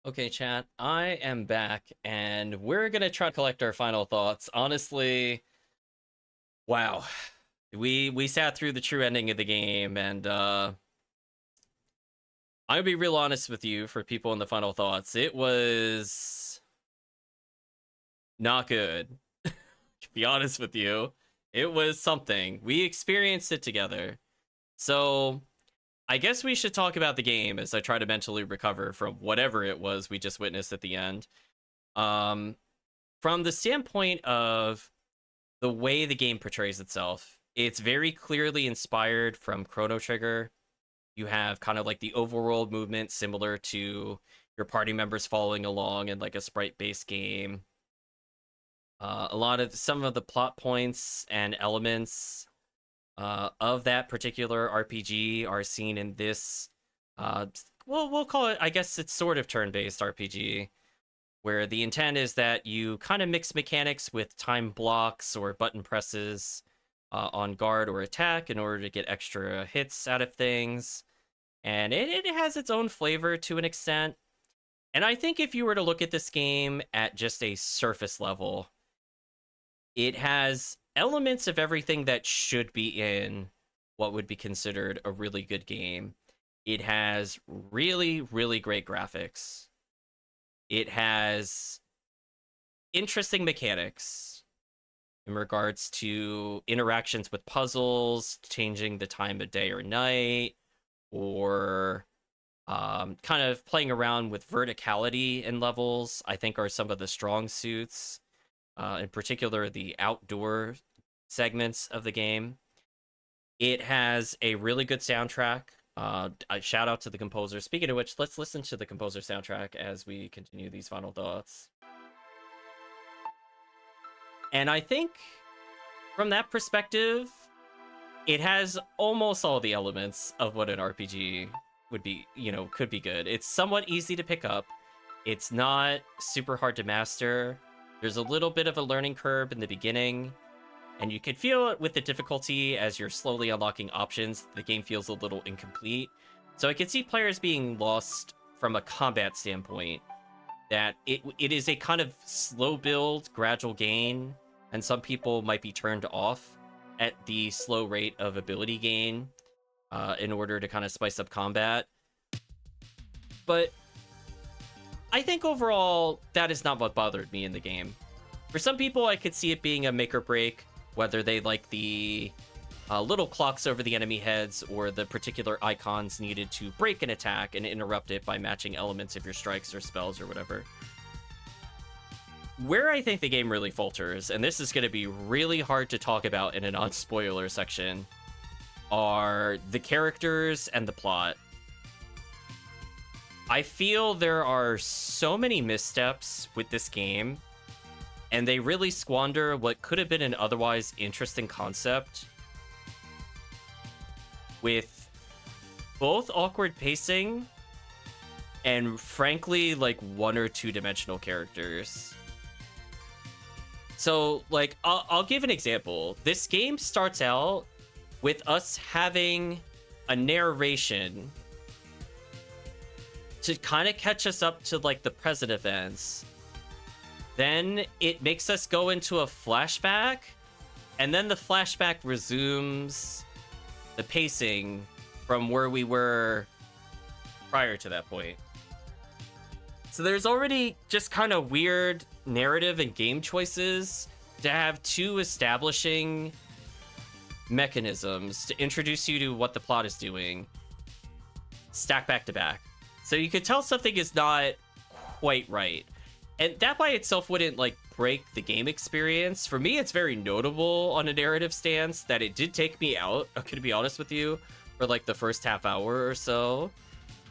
Okay, chat, I am back, and we're gonna try to collect our final thoughts. Honestly, wow. We sat through the true ending of the game, and I'm gonna be real honest with you for people in the final thoughts. It was not good. To be honest with you. It was something. We experienced it together. So I guess we should talk about the game as I try to mentally recover from whatever it was we just witnessed at the end. Um, from the standpoint of the way the game portrays itself, it's very clearly inspired from Chrono Trigger. You have kind of like the overworld movement similar to your party members following along in like a sprite-based game. A lot of some of the plot points and elements of that particular RPG are seen in this. Uh, we'll call it. I guess it's sort of turn-based RPG where the intent is that you kind of mix mechanics with time blocks or button presses on guard or attack in order to get extra hits out of things. And it has its own flavor to an extent. And I think if you were to look at this game at just a surface level, it has elements of everything that should be in what would be considered a really good game. It has really, really great graphics. It has interesting mechanics in regards to interactions with puzzles, changing the time of day or night, or kind of playing around with verticality in levels, I think are some of the strong suits, in particular the outdoor segments of the game. It has a really good soundtrack. A shout out to the composer. Speaking of which, let's listen to the composer soundtrack as we continue these final thoughts. And I think from that perspective, it has almost all the elements of what an RPG would be, could be good. It's somewhat easy to pick up. It's not super hard to master. There's a little bit of a learning curve in the beginning, and you can feel it with the difficulty as you're slowly unlocking options. The game feels a little incomplete. So I can see players being lost from a combat standpoint, that it is a kind of slow build, gradual gain, and some people might be turned off at the slow rate of ability gain in order to kind of spice up combat. But I think overall, that is not what bothered me in the game. For some people, I could see it being a make or break, whether they like the little clocks over the enemy heads or the particular icons needed to break an attack and interrupt it by matching elements of your strikes or spells or whatever. Where I think the game really falters, and this is going to be really hard to talk about in a non-spoiler section, are the characters and the plot. I feel there are so many missteps with this game, and they really squander what could have been an otherwise interesting concept with both awkward pacing and frankly like one or two dimensional characters. So like I'll give an example. This game starts out with us having a narration to kind of catch us up to like the present events. Then it makes us go into a flashback, and then the flashback resumes the pacing from where we were prior to that point. So there's already just kind of weird narrative and game choices to have two establishing mechanisms to introduce you to what the plot is doing, stack back to back. So you could tell something is not quite right. And that by itself wouldn't like break the game experience. For me, it's very notable on a narrative stance that it did take me out, to be honest with you, for like the first half hour or so.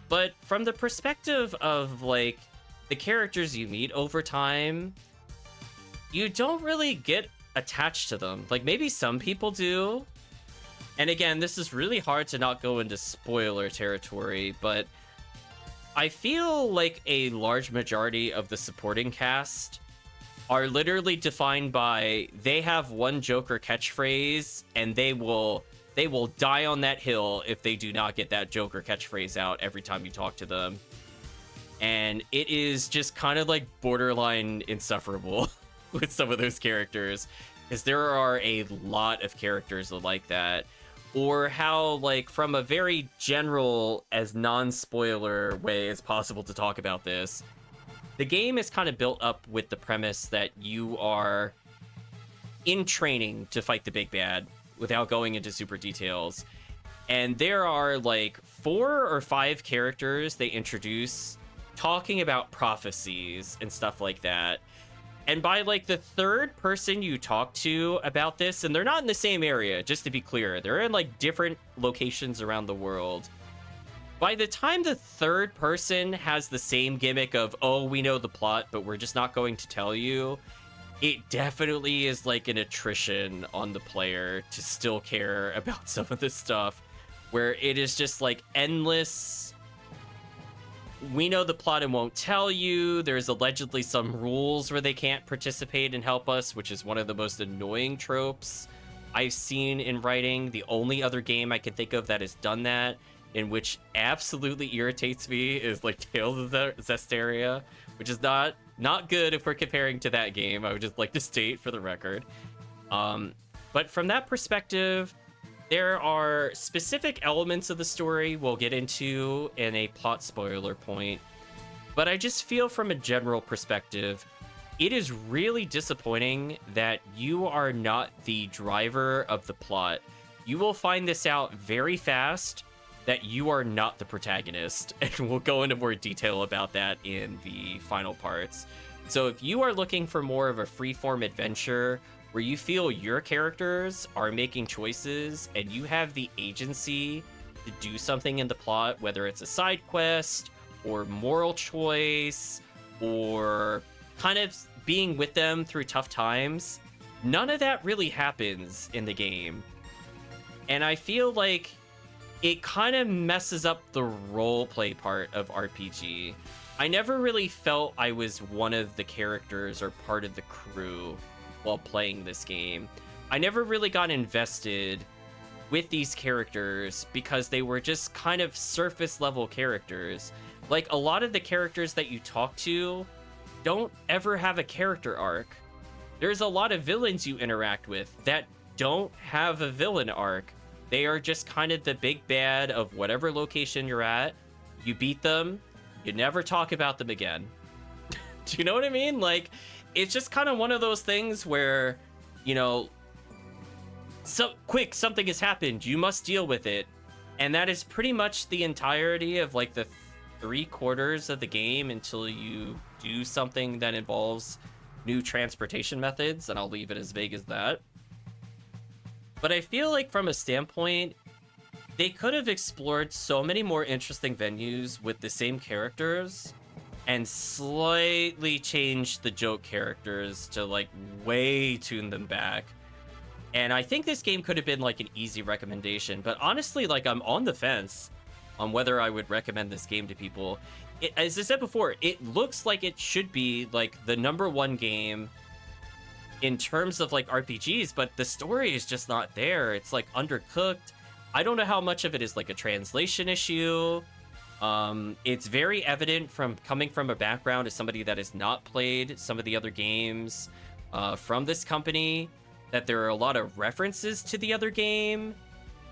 But from the perspective of like the characters you meet over time, you don't really get attached to them. Like maybe some people do. And again, this is really hard to not go into spoiler territory, but I feel like a large majority of the supporting cast are literally defined by they have one Joker catchphrase and they will die on that hill if they do not get that Joker catchphrase out every time you talk to them. and it is just kind of like borderline insufferable with some of those characters, because there are a lot of characters like that. Or how, like, from a very general, as non-spoiler way as possible to talk about this, the game is kind of built up with the premise that you are in training to fight the big bad, without going into super details. And there are like 4 or 5 characters they introduce talking about prophecies and stuff like that. And by like the 3rd person you talk to about this, and they're not in the same area, just to be clear, they're in like different locations around the world. By the time the 3rd person has the same gimmick of, oh, we know the plot, but we're just not going to tell you, it definitely is like an attrition on the player to still care about some of this stuff, where it is just like endless. We know the plot and won't tell you. There's allegedly some rules where they can't participate and help us, which is one of the most annoying tropes I've seen in writing. The only other game I can think of that has done that, in which absolutely irritates me, is like Tales of Zestiria, which is not good if we're comparing to that game. I would just like to state for the record. But from that perspective, there are specific elements of the story we'll get into in a plot spoiler point, but I just feel from a general perspective, it is really disappointing that you are not the driver of the plot. You will find this out very fast, that you are not the protagonist, and we'll go into more detail about that in the final parts. So if you are looking for more of a freeform adventure where you feel your characters are making choices and you have the agency to do something in the plot, whether it's a side quest or moral choice or kind of being with them through tough times, none of that really happens in the game. And I feel like it kind of messes up the roleplay part of RPG. I never really felt I was one of the characters or part of the crew while playing this game. I never really got invested with these characters because they were just kind of surface level characters. Like, a lot of the characters that you talk to don't ever have a character arc. There's a lot of villains you interact with that don't have a villain arc. They are just kind of the big bad of whatever location you're at. You beat them, you never talk about them again. Do you know what I mean? Like, it's just kind of one of those things where, you know, something has happened, you must deal with it. And that is pretty much the entirety of like the 3/4 of the game until you do something that involves new transportation methods, and I'll leave it as vague as that. But I feel like from a standpoint, they could have explored so many more interesting venues with the same characters and slightly changed the joke characters to like way tune them back. And I think this game could have been like an easy recommendation, but honestly, like, I'm on the fence on whether I would recommend this game to people. As I said before, it looks like it should be like the #1 game in terms of like RPGs, but the story is just not there. It's like undercooked. I don't know how much of it is like a translation issue. It's very evident from coming from a background as somebody that has not played some of the other games from this company, that there are a lot of references to the other game,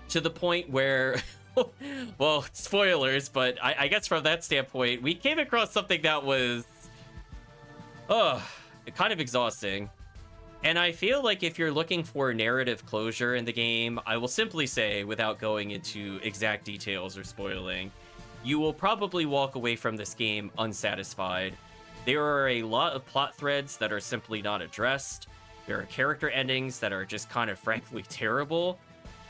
to the point where, well, spoilers, but I guess from that standpoint, we came across something that was, kind of exhausting. And I feel like if you're looking for narrative closure in the game, I will simply say, without going into exact details or spoiling, you will probably walk away from this game unsatisfied. There are a lot of plot threads that are simply not addressed. There are character endings that are just kind of frankly terrible.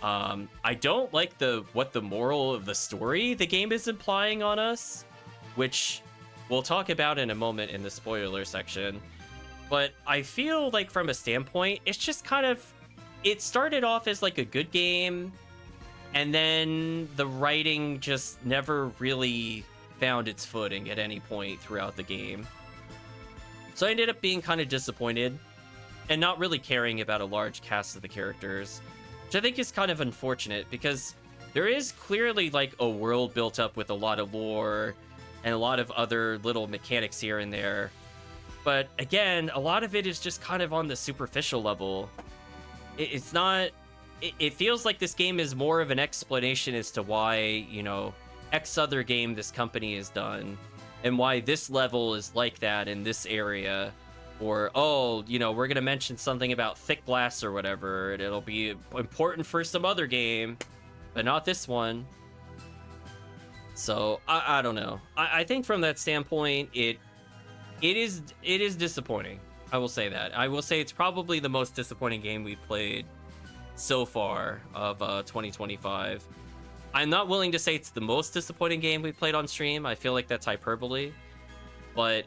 I don't like what the moral of the story the game is implying on us, which we'll talk about in a moment in the spoiler section. But I feel like from a standpoint, it's just kind of, it started off as like a good game, and then the writing just never really found its footing at any point throughout the game. So I ended up being kind of disappointed and not really caring about a large cast of the characters, which I think is kind of unfortunate because there is clearly like a world built up with a lot of lore. and a lot of other little mechanics here and there. But again, a lot of it is just kind of on the superficial level. It's not. It feels like this game is more of an explanation as to why, you know, X other game this company has done, and why this level is like that in this area. Or, oh, you know, we're going to mention something about thick glass or whatever, and it'll be important for some other game, but not this one. So, I don't know. I think from that standpoint, it is disappointing. I will say that. I will say it's probably the most disappointing game we've played so far of 2025. I'm not willing to say it's the most disappointing game we played on stream. I feel like that's hyperbole. But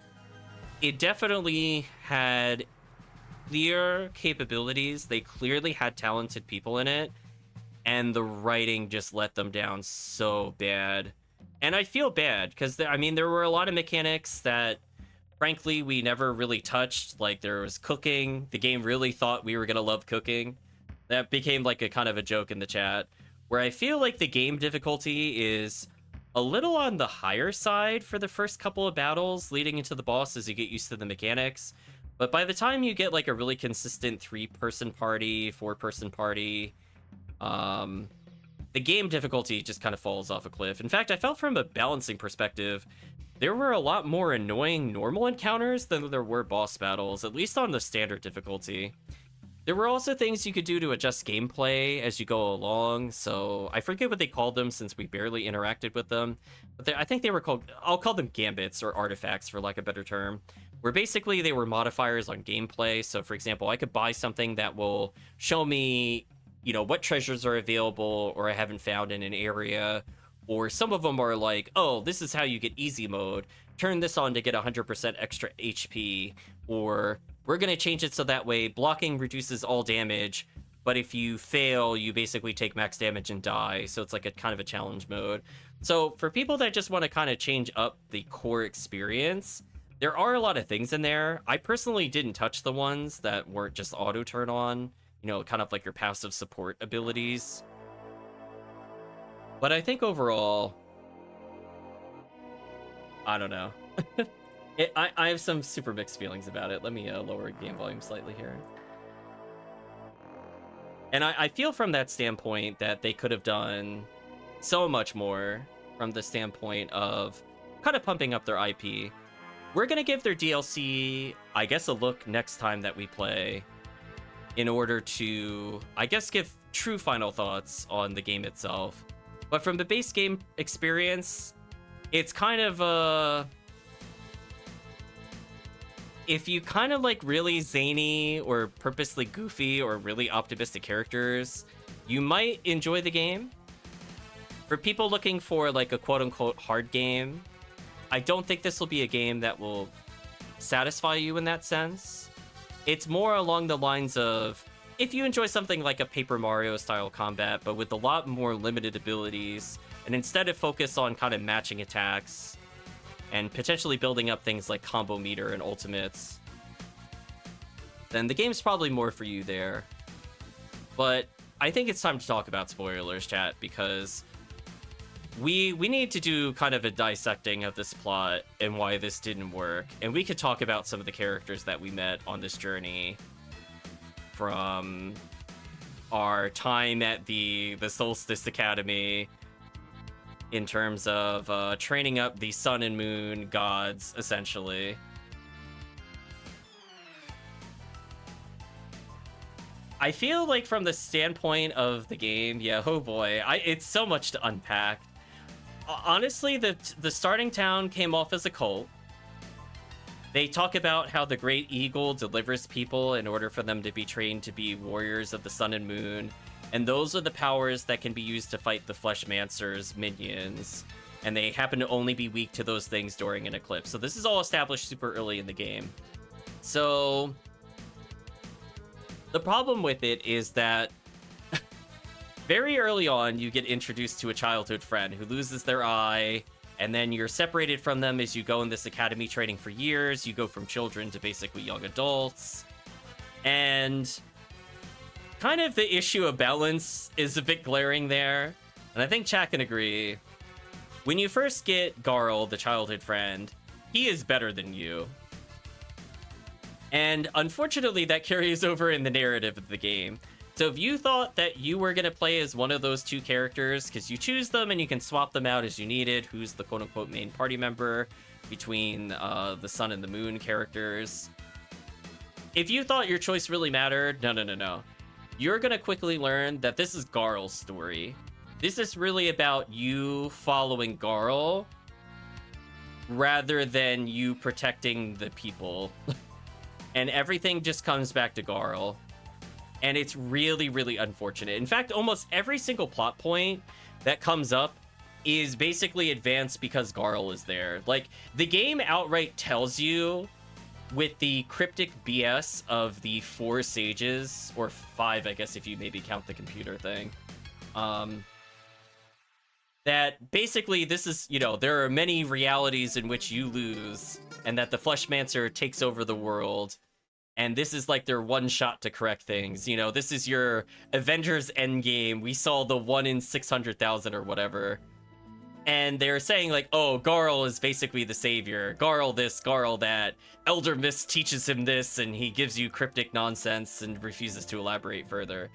it definitely had clear capabilities. They clearly had talented people in it. And the writing just let them down so bad. And I feel bad because, I mean, there were a lot of mechanics that, frankly, we never really touched. Like, there was cooking. The game really thought we were going to love cooking. That became like a kind of a joke in the chat, where I feel like the game difficulty is a little on the higher side for the first couple of battles leading into the boss as you get used to the mechanics. But by the time you get like a really consistent 3-person party, 4-person party, the game difficulty just kind of falls off a cliff. In fact, I felt from a balancing perspective, there were a lot more annoying normal encounters than there were boss battles, at least on the standard difficulty. There were also things you could do to adjust gameplay as you go along, so I forget what they called them since we barely interacted with them, but I think they were called, I'll call them gambits or artifacts for lack of a better term, where basically they were modifiers on gameplay. So for example, I could buy something that will show me, you know, what treasures are available or I haven't found in an area, or some of them are like, oh, this is how you get easy mode, turn this on to get 100% extra HP, or we're going to change it so that way blocking reduces all damage, but if you fail, you basically take max damage and die. So it's like a kind of a challenge mode. So for people that just want to kind of change up the core experience, there are a lot of things in there. I personally didn't touch the ones that weren't just auto turn on, you know, kind of like your passive support abilities. But I think overall, I don't know. I have some super mixed feelings about it. Let me lower game volume slightly here. And I feel from that standpoint that they could have done so much more from the standpoint of kind of pumping up their IP. We're going to give their DLC, I guess, a look next time that we play in order to, I guess, give true final thoughts on the game itself. But from the base game experience, it's kind of if you kind of like really zany or purposely goofy or really optimistic characters, you might enjoy the game. For people looking for like a quote-unquote hard game, I don't think this will be a game that will satisfy you in that sense. It's more along the lines of, if you enjoy something like a Paper Mario style combat, but with a lot more limited abilities, and instead of focus on kind of matching attacks and potentially building up things like combo meter and ultimates, then the game's probably more for you there. But I think it's time to talk about spoilers, chat, because we need to do kind of a dissecting of this plot and why this didn't work. And we could talk about some of the characters that we met on this journey, from our time at the Solstice Academy, in terms of training up the sun and moon gods, essentially. I feel like from the standpoint of the game, yeah, oh boy, it's so much to unpack. Honestly, the starting town came off as a cult. They talk about how the Great Eagle delivers people in order for them to be trained to be warriors of the sun and moon. And those are the powers that can be used to fight the Fleshmancer's minions. And they happen to only be weak to those things during an eclipse. So this is all established super early in the game. So the problem with it is that very early on, you get introduced to a childhood friend who loses their eye, and then you're separated from them as you go in this academy training for years. You go from children to basically young adults. And kind of the issue of balance is a bit glaring there. And I think chat can agree. when you first get Garl, the childhood friend, he is better than you. And unfortunately, that carries over in the narrative of the game. So if you thought that you were going to play as one of those two characters, because you choose them and you can swap them out as you needed, who's the quote-unquote main party member between the Sun and the Moon characters. If you thought your choice really mattered, no. You're going to quickly learn that this is Garl's story. This is really about you following Garl rather than you protecting the people. And everything just comes back to Garl. And it's really, really unfortunate. In fact, almost every single plot point that comes up is basically advanced because Garl is there. Like, the game outright tells you, with the cryptic BS of the 4 sages, or 5, I guess, if you maybe count the computer thing, that basically this is, you know, there are many realities in which you lose, and that the Fleshmancer takes over the world, and this is like their one shot to correct things. You know, this is your Avengers Endgame. We saw the 1 in 600,000 or whatever. And they're saying like, oh, Garl is basically the savior. Garl this, Garl that. Elder Mist teaches him this, and he gives you cryptic nonsense and refuses to elaborate further.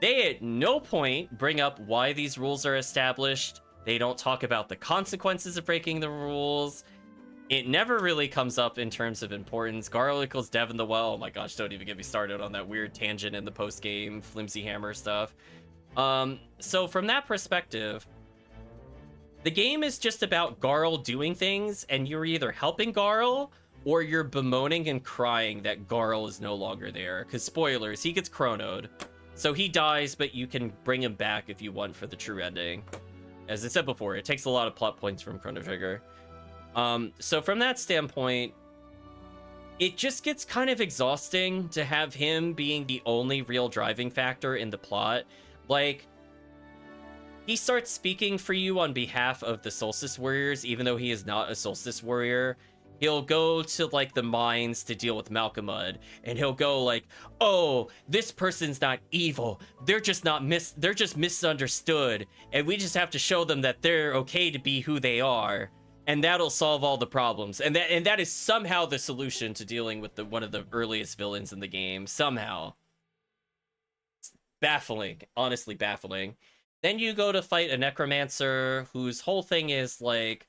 They at no point bring up why these rules are established. They don't talk about the consequences of breaking the rules. It never really comes up in terms of importance. Garl equals Devin the Well. Oh my gosh, don't even get me started on that weird tangent in the post-game Flimsy Hammer stuff. So from that perspective, the game is just about Garl doing things, and you're either helping Garl or you're bemoaning and crying that Garl is no longer there. Because spoilers, he gets chronoed. So he dies, but you can bring him back if you want for the true ending. As I said before, it takes a lot of plot points from Chrono Trigger. So from that standpoint, it just gets kind of exhausting to have him being the only real driving factor in the plot. Like, he starts speaking for you on behalf of the Solstice Warriors, even though he is not a Solstice Warrior. He'll go to, like, the mines to deal with Malkamud, and he'll go like, oh, this person's not evil. They're just misunderstood, and we just have to show them that they're okay to be who they are. And that'll solve all the problems. And that is somehow the solution to dealing with one of the earliest villains in the game. Somehow. It's baffling. Honestly baffling. Then you go to fight a necromancer whose whole thing is like,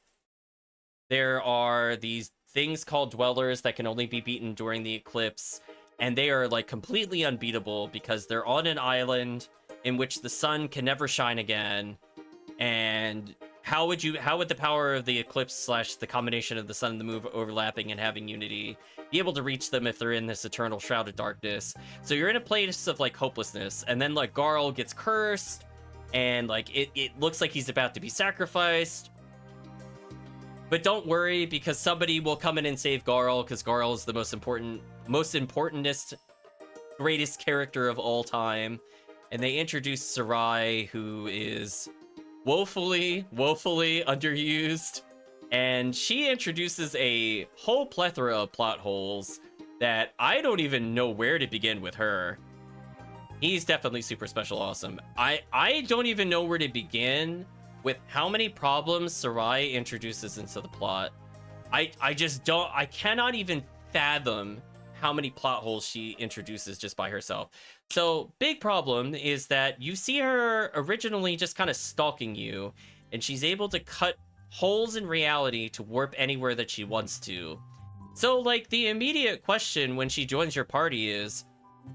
there are these things called dwellers that can only be beaten during the eclipse. And they are like completely unbeatable because they're on an island in which the sun can never shine again. And how would the power of the eclipse / the combination of the sun and the moon overlapping and having unity be able to reach them if they're in this eternal shroud of darkness? So you're in a place of like hopelessness, and then like Garl gets cursed, and like it looks like he's about to be sacrificed. But don't worry, because somebody will come in and save Garl, because Garl is the most importantest, greatest character of all time. And they introduce Sarai, who is woefully underused, and she introduces a whole plethora of plot holes that I don't even know where to begin with her. He's definitely super special awesome. I don't even know where to begin with how many problems Sarai introduces into the plot. I cannot even fathom how many plot holes she introduces just by herself. So, big problem is that you see her originally just kind of stalking you, and she's able to cut holes in reality to warp anywhere that she wants to. So, like, the immediate question when she joins your party is,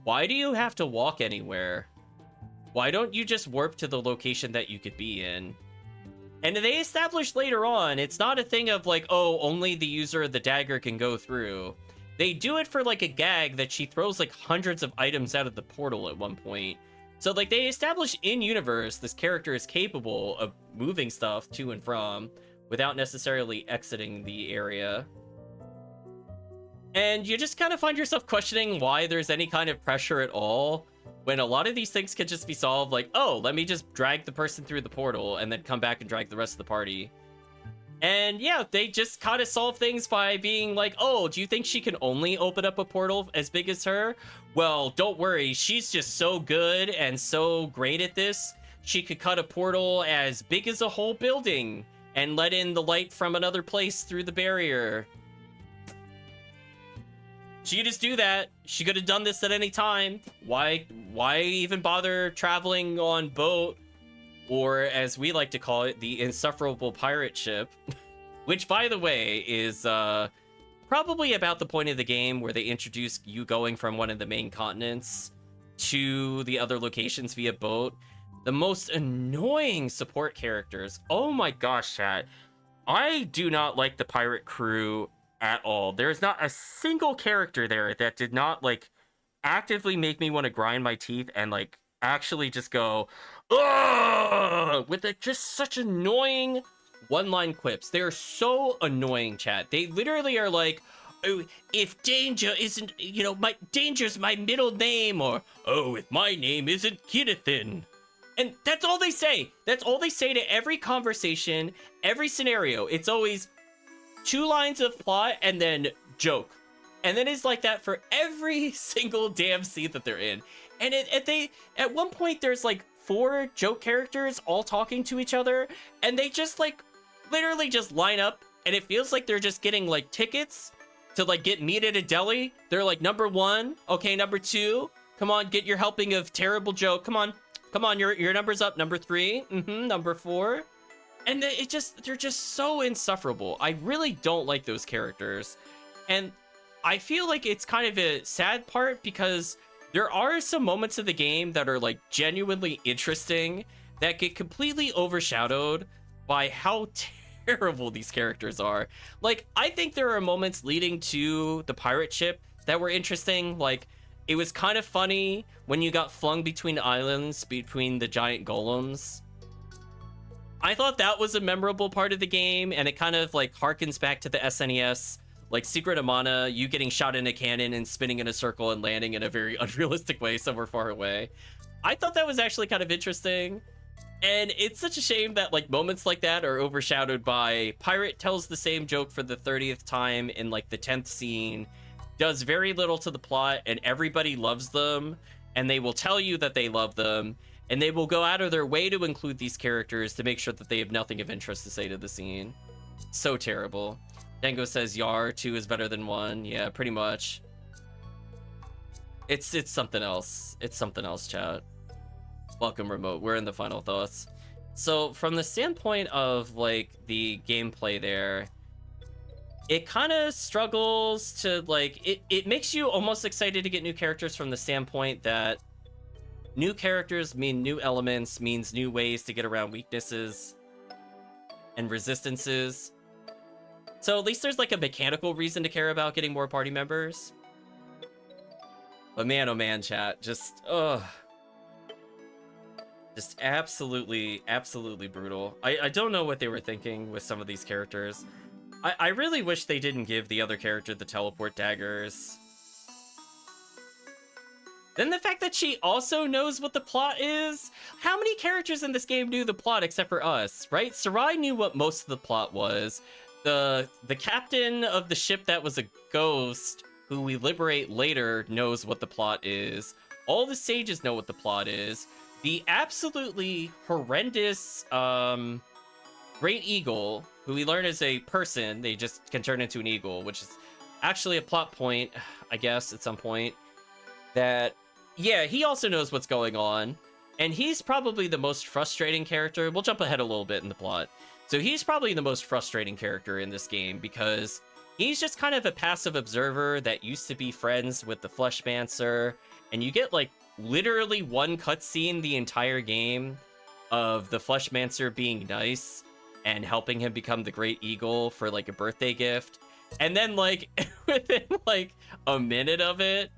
why do you have to walk anywhere? Why don't you just warp to the location that you could be in? And they establish later on, it's not a thing of like, oh, only the user of the dagger can go through. They do it for like a gag that she throws like hundreds of items out of the portal at one point. So like they establish in universe this character is capable of moving stuff to and from without necessarily exiting the area. And you just kind of find yourself questioning why there's any kind of pressure at all, when a lot of these things could just be solved like, oh, let me just drag the person through the portal and then come back and drag the rest of the party. And yeah, they just kind of solve things by being like, oh, do you think she can only open up a portal as big as her? Well, don't worry, she's just so good and so great at this. She could cut a portal as big as a whole building. and let in the light from another place through the barrier. She could just do that. She could have done this at any time. Why even bother traveling on boat, or as we like to call it, the insufferable pirate ship? Which, by the way, is probably about the point of the game where they introduce you going from one of the main continents to the other locations via boat. The most annoying support characters. Oh my gosh, chat. I do not like the pirate crew at all. There's not a single character there that did not like actively make me want to grind my teeth and like actually just go ugh, with just such annoying one-line quips. They're so annoying, chat. They literally are like, oh, if danger isn't, my danger's my middle name, or oh, if my name isn't Kinnithin. And that's all they say. That's all they say to every conversation, every scenario. It's always 2 lines of plot and then joke. And then it's like that for every single damn scene that they're in. And at one point there's like 4 joke characters all talking to each other, and they just like literally just line up, and it feels like they're just getting like tickets to like get meat at a deli. They're like, number 1, okay, number 2, come on, get your helping of terrible joke. Come on, your number's up. Number 3, number 4. And they're just so insufferable. I really don't like those characters. And I feel like it's kind of a sad part, because there are some moments of the game that are like genuinely interesting that get completely overshadowed by how terrible these characters are. Like, I think there are moments leading to the pirate ship that were interesting. Like, it was kind of funny when you got flung between islands, between the giant golems. I thought that was a memorable part of the game, and it kind of like harkens back to the SNES, like Secret of Mana, you getting shot in a cannon and spinning in a circle and landing in a very unrealistic way somewhere far away. I thought that was actually kind of interesting. And it's such a shame that like moments like that are overshadowed by pirate tells the same joke for the 30th time in like the 10th scene, does very little to the plot, and everybody loves them, and they will tell you that they love them, and they will go out of their way to include these characters to make sure that they have nothing of interest to say to the scene. So terrible. Dango says Yar 2 is better than 1. Yeah, pretty much. It's something else. It's something else, chat. Welcome, Remote. We're in the final thoughts. So from the standpoint of like the gameplay there, it kind of struggles to like, it makes you almost excited to get new characters from the standpoint that new characters mean new elements, means new ways to get around weaknesses and resistances. So at least there's like a mechanical reason to care about getting more party members. But man, oh man, chat, just absolutely brutal. I don't know what they were thinking with some of these characters. I really wish they didn't give the other character the teleport daggers. Then the fact that she also knows what the plot is. How many characters in this game knew the plot except for us, right? Sarai knew what most of the plot was. The captain of the ship that was a ghost, who we liberate later, knows what the plot is. All the sages know what the plot is. The absolutely horrendous Great Eagle, who we learn is a person, they just can turn into an eagle, which is actually a plot point, I guess, at some point. That, yeah, he also knows what's going on. And he's probably the most frustrating character. We'll jump ahead a little bit in the plot. So he's probably the most frustrating character in this game, because he's just kind of a passive observer that used to be friends with the Fleshmancer. And you get, like, literally one cutscene the entire game of the Fleshmancer being nice and helping him become the Great Eagle for like a birthday gift. And then like within like a minute of it,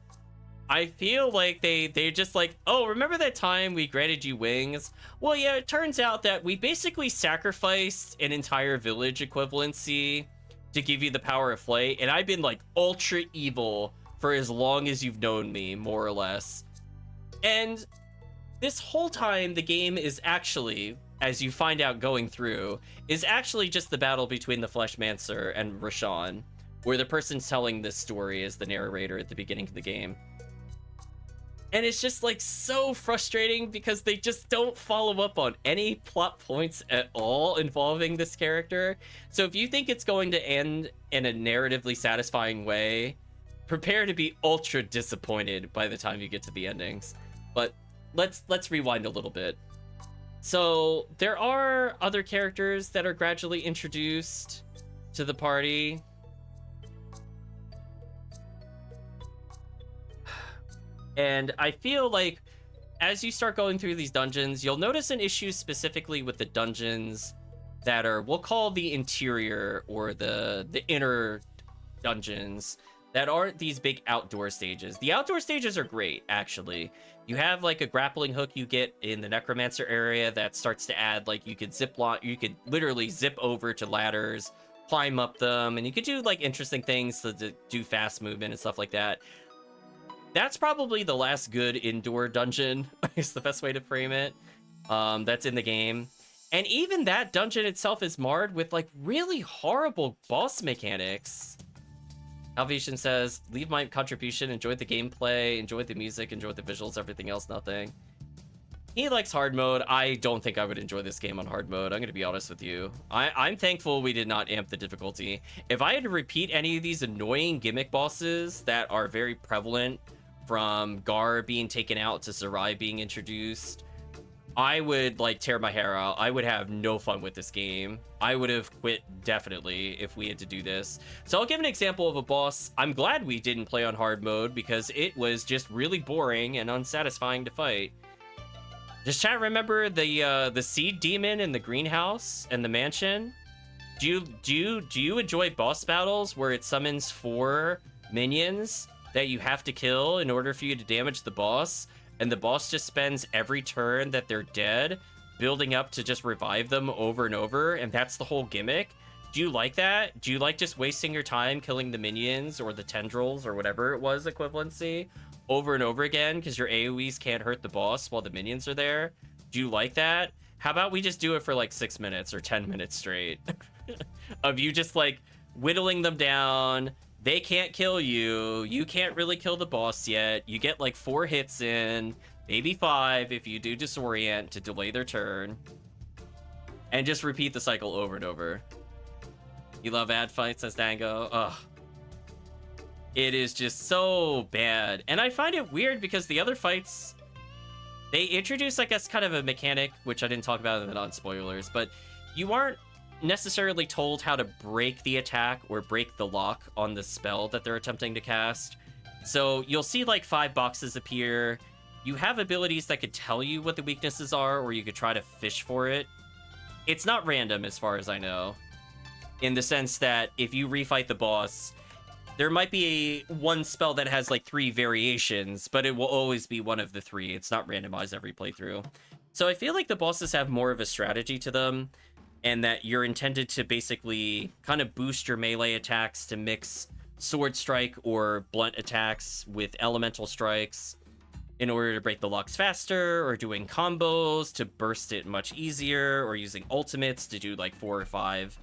I feel like they just like, oh, remember that time we granted you wings? Well, yeah, it turns out that we basically sacrificed an entire village equivalency to give you the power of flight. And I've been like ultra evil for as long as you've known me, more or less. And this whole time, the game is actually, as you find out going through, is actually just the battle between the Fleshmancer and Roshan, where the person telling this story is the narrator at the beginning of the game. And it's just like so frustrating because they just don't follow up on any plot points at all involving this character. So if you think it's going to end in a narratively satisfying way, prepare to be ultra disappointed by the time you get to the endings. But let's rewind a little bit. So there are other characters that are gradually introduced to the party. And I feel like as you start going through these dungeons, you'll notice an issue specifically with the dungeons that are, we'll call the interior or the inner dungeons that aren't these big outdoor stages. The outdoor stages are great, actually. You have like a grappling hook you get in the necromancer area that starts to add, like, you could you could literally zip over to ladders, climb up them, and you could do like interesting things to do fast movement and stuff like that. That's probably the last good indoor dungeon, is the best way to frame it, that's in the game. And even that dungeon itself is marred with like really horrible boss mechanics. Salvation says, leave my contribution, enjoyed the gameplay, enjoyed the music, enjoyed the visuals, everything else, nothing. He likes hard mode. I don't think I would enjoy this game on hard mode. I'm going to be honest with you. I'm thankful we did not amp the difficulty. If I had to repeat any of these annoying gimmick bosses that are very prevalent, from Gar being taken out to Serai being introduced, I would like tear my hair out. I would have no fun with this game. I would have quit definitely if we had to do this. So I'll give an example of a boss. I'm glad we didn't play on hard mode because it was just really boring and unsatisfying to fight. Does chat remember the seed demon in the greenhouse and the mansion? Do you enjoy boss battles where it summons 4 minions that you have to kill in order for you to damage the boss, and the boss just spends every turn that they're dead building up to just revive them over and over, and that's the whole gimmick? Do you like that? Do you like just wasting your time killing the minions or the tendrils or whatever it was equivalency over and over again because your AoEs can't hurt the boss while the minions are there? Do you like that? How about we just do it for like 6 minutes or 10 minutes straight of you just like whittling them down. They can't kill you. You can't really kill the boss yet. You get like 4 hits in, maybe 5 if you do disorient to delay their turn. And just repeat the cycle over and over. You love ad fights, says Dango. Ugh. It is just so bad. And I find it weird because the other fights, they introduce, I guess, kind of a mechanic, which I didn't talk about in the non-spoilers, but you aren't necessarily told how to break the attack or break the lock on the spell that they're attempting to cast. So you'll see like 5 boxes appear. You have abilities that could tell you what the weaknesses are, or you could try to fish for it. It's not random as far as I know, in the sense that if you refight the boss, there might be one spell that has like 3 variations, but it will always be one of the 3. It's not randomized every playthrough. So I feel like the bosses have more of a strategy to them, and that you're intended to basically kind of boost your melee attacks to mix sword strike or blunt attacks with elemental strikes in order to break the locks faster, or doing combos to burst it much easier, or using ultimates to do like 4 or 5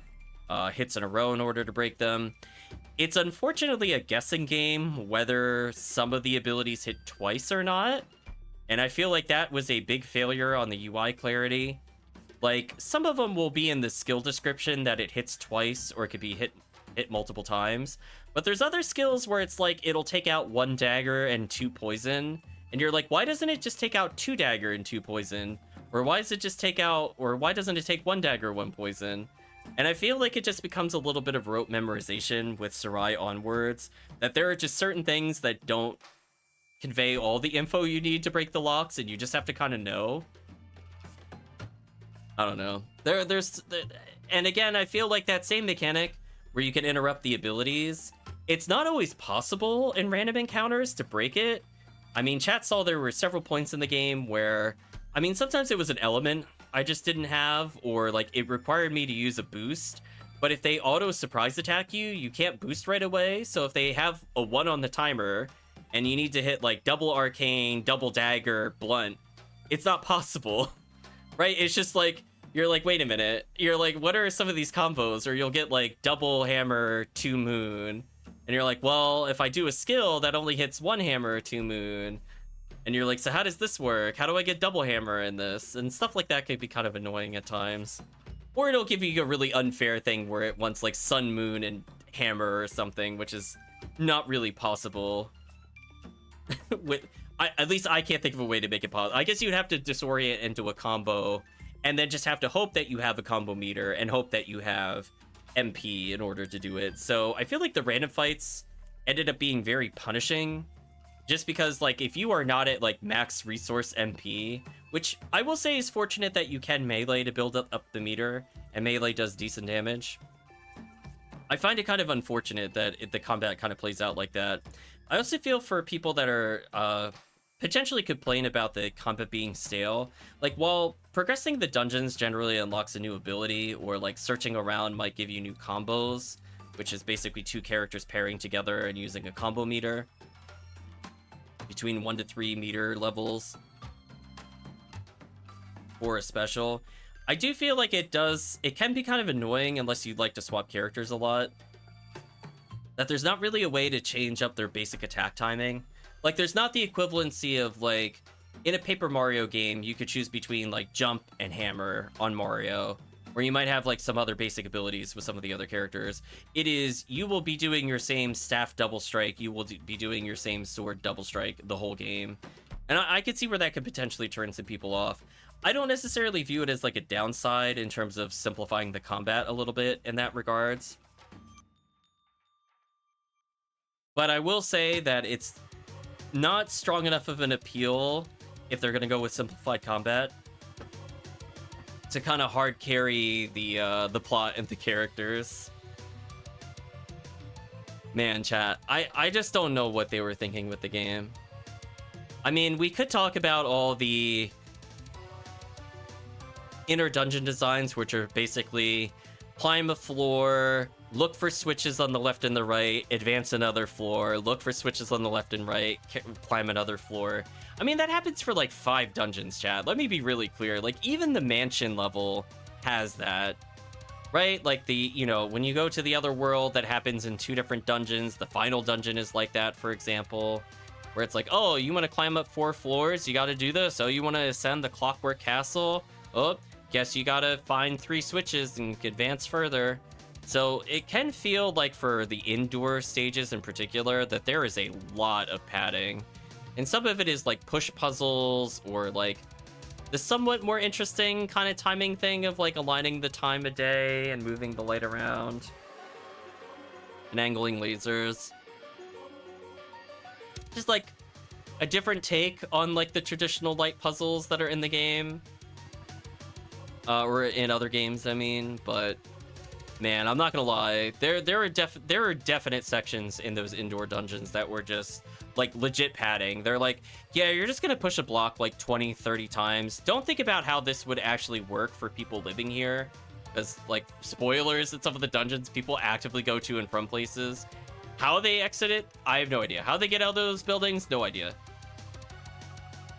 hits in a row in order to break them. It's unfortunately a guessing game whether some of the abilities hit twice or not, and I feel like that was a big failure on the UI clarity. Like, some of them will be in the skill description that it hits twice, or it could be hit multiple times. But there's other skills where it's like, it'll take out 1 dagger and 2 poison. And you're like, why doesn't it just take out 2 dagger and 2 poison? Or why does it just take out, or why doesn't it take 1 dagger, 1 poison? And I feel like it just becomes a little bit of rote memorization with Serai onwards, that there are just certain things that don't convey all the info you need to break the locks, and you just have to kind of know. I don't know. And again, I feel like that same mechanic where you can interrupt the abilities, it's not always possible in random encounters to break it. I mean, chat saw there were several points in the game where, I mean, sometimes it was an element I just didn't have, or like it required me to use a boost. But if they auto surprise attack you, you can't boost right away. So if they have a 1 on the timer and you need to hit like double arcane, double dagger, blunt, it's not possible. Right? It's just like, you're like, wait a minute. You're like, what are some of these combos? Or you'll get like double hammer, 2 moon. And you're like, well, if I do a skill that only hits 1 hammer or 2 moon. And you're like, so how does this work? How do I get double hammer in this? And stuff like that could be kind of annoying at times. Or it'll give you a really unfair thing where it wants like sun, moon, and hammer or something, which is not really possible. At least I can't think of a way to make it possible. I guess you'd have to disorient into a combo and then just have to hope that you have a combo meter and hope that you have MP in order to do it. So I feel like the random fights ended up being very punishing, just because like if you are not at like max resource MP, which I will say is fortunate that you can melee to build up the meter, and melee does decent damage. I find it kind of unfortunate that the combat kind of plays out like that. I also feel for people that are potentially complain about the combat being stale. Like, while progressing the dungeons generally unlocks a new ability, or like searching around might give you new combos, which is basically two characters pairing together and using a combo meter between 1 to 3 meter levels for a special. I do feel like it can be kind of annoying unless you like to swap characters a lot, that there's not really a way to change up their basic attack timing. Like, there's not the equivalency of, like, in a Paper Mario game, you could choose between, like, jump and hammer on Mario, where you might have, like, some other basic abilities with some of the other characters. It is, you will be doing your same staff double strike, you will be doing your same sword double strike the whole game. And I could see where that could potentially turn some people off. I don't necessarily view it as, like, a downside in terms of simplifying the combat a little bit in that regards. But I will say that it's not strong enough of an appeal, if they're gonna go with simplified combat, to kind of hard carry the plot and the characters. Man, chat, I just don't know what they were thinking with the game. I mean, we could talk about all the inner dungeon designs, which are basically climb a floor, look for switches on the left and the right, advance another floor, look for switches on the left and right, climb another floor. I mean, that happens for like 5 dungeons, chat. Let me be really clear. Like, even the mansion level has that, right? Like, when you go to the other world, that happens in 2 different dungeons. The final dungeon is like that, for example, where it's like, oh, you want to climb up 4 floors? You got to do this. Oh, you want to ascend the Clockwork Castle? Oh, guess you got to find 3 switches and advance further. So it can feel like, for the indoor stages in particular, that there is a lot of padding. And some of it is like push puzzles, or like the somewhat more interesting kind of timing thing of like aligning the time of day and moving the light around and angling lasers. Just like a different take on like the traditional light puzzles that are in the game. Or in other games, I mean, but man, I'm not gonna lie. There are definite sections in those indoor dungeons that were just like legit padding. They're like, yeah, you're just gonna push a block like 20, 30 times. Don't think about how this would actually work for people living here, because, like, spoilers, in some of the dungeons people actively go to and from places. How they exit it, I have no idea. How they get out of those buildings, no idea.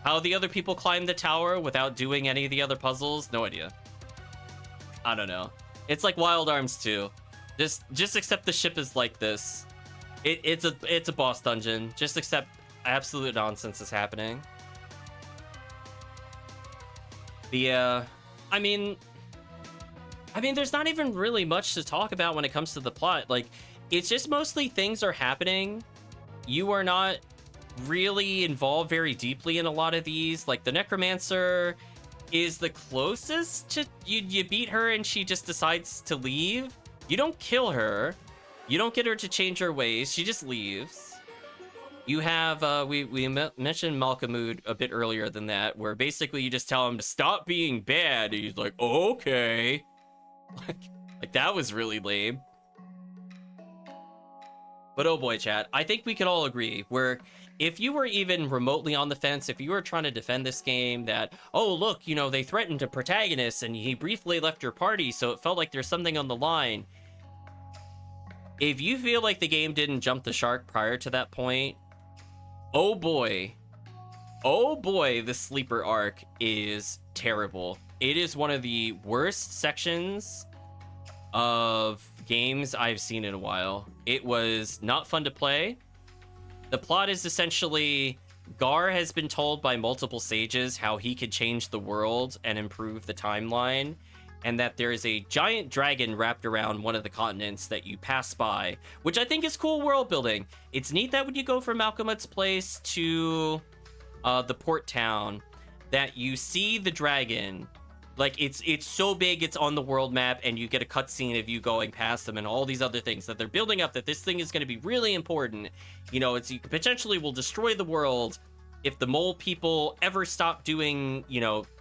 How the other people climb the tower without doing any of the other puzzles, no idea. I don't know. It's like Wild Arms 2. Just accept the ship is like this. It's a boss dungeon. Just accept absolute nonsense is happening. I mean, there's not even really much to talk about when it comes to the plot. Like, it's just mostly things are happening. You are not really involved very deeply in a lot of these. Like, the Necromancer is the closest to you beat her and she just decides to leave. You don't kill her. You don't get her to change her ways. She just leaves. You have we mentioned Malkamud a bit earlier than that, where basically you just tell him to stop being bad and he's like, oh, okay. like that was really lame. But oh boy, chat, I think we can all agree, where if you were even remotely on the fence, if you were trying to defend this game, that, oh, look, they threatened a protagonist and he briefly left your party, so it felt like there's something on the line. If you feel like the game didn't jump the shark prior to that point, oh boy, the sleeper arc is terrible. It is one of the worst sections of games I've seen in a while. It was not fun to play. The plot is essentially Gar has been told by multiple sages how he could change the world and improve the timeline, and that there is a giant dragon wrapped around one of the continents that you pass by, which I think is cool world building. It's neat that when you go from Malcolm's place to the port town, that you see the dragon. Like, it's so big, it's on the world map, and you get a cutscene of you going past them and all these other things that they're building up, that this thing is going to be really important. You know, you potentially will destroy the world if the mole people ever stop doing,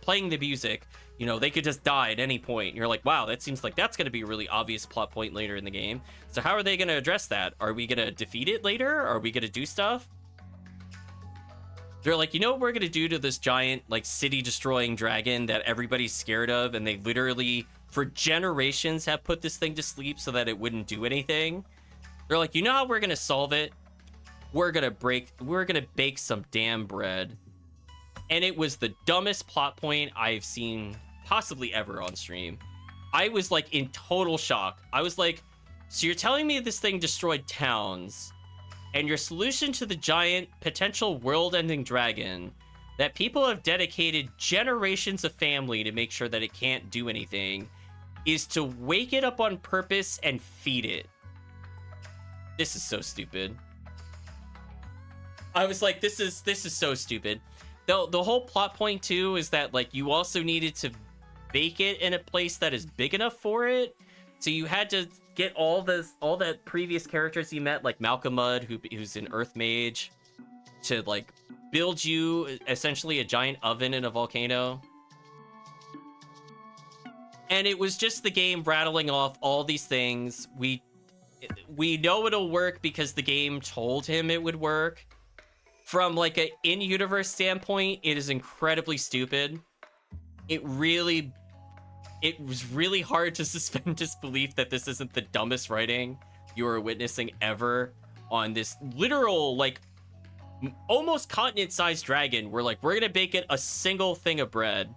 playing the music. They could just die at any point. You're like, wow, that seems like that's going to be a really obvious plot point later in the game. So how are they going to address that? Are we going to defeat it later? Are we going to do stuff? They're like, what we're going to do to this giant, like, city-destroying dragon that everybody's scared of, and they literally, for generations, have put this thing to sleep so that it wouldn't do anything? They're like, how we're going to solve it? We're going to bake some damn bread. And it was the dumbest plot point I've seen possibly ever on stream. I was, like, in total shock. I was like, so you're telling me this thing destroyed towns, and your solution to the giant potential world-ending dragon that people have dedicated generations of family to make sure that it can't do anything is to wake it up on purpose and feed it. This is so stupid. I was like, this is so stupid. The whole plot point too is that, like, you also needed to bake it in a place that is big enough for it. So you had to get all the previous characters you met, like Malcolm Mudd, who's an Earth Mage, to, like, build you essentially a giant oven in a volcano. And it was just the game rattling off all these things. We know it'll work because the game told him it would work. From, like, a in-universe standpoint, it is incredibly stupid. It was really hard to suspend disbelief that this isn't the dumbest writing you are witnessing ever on this literal, like, almost continent-sized dragon. We're like, we're gonna bake it a single thing of bread.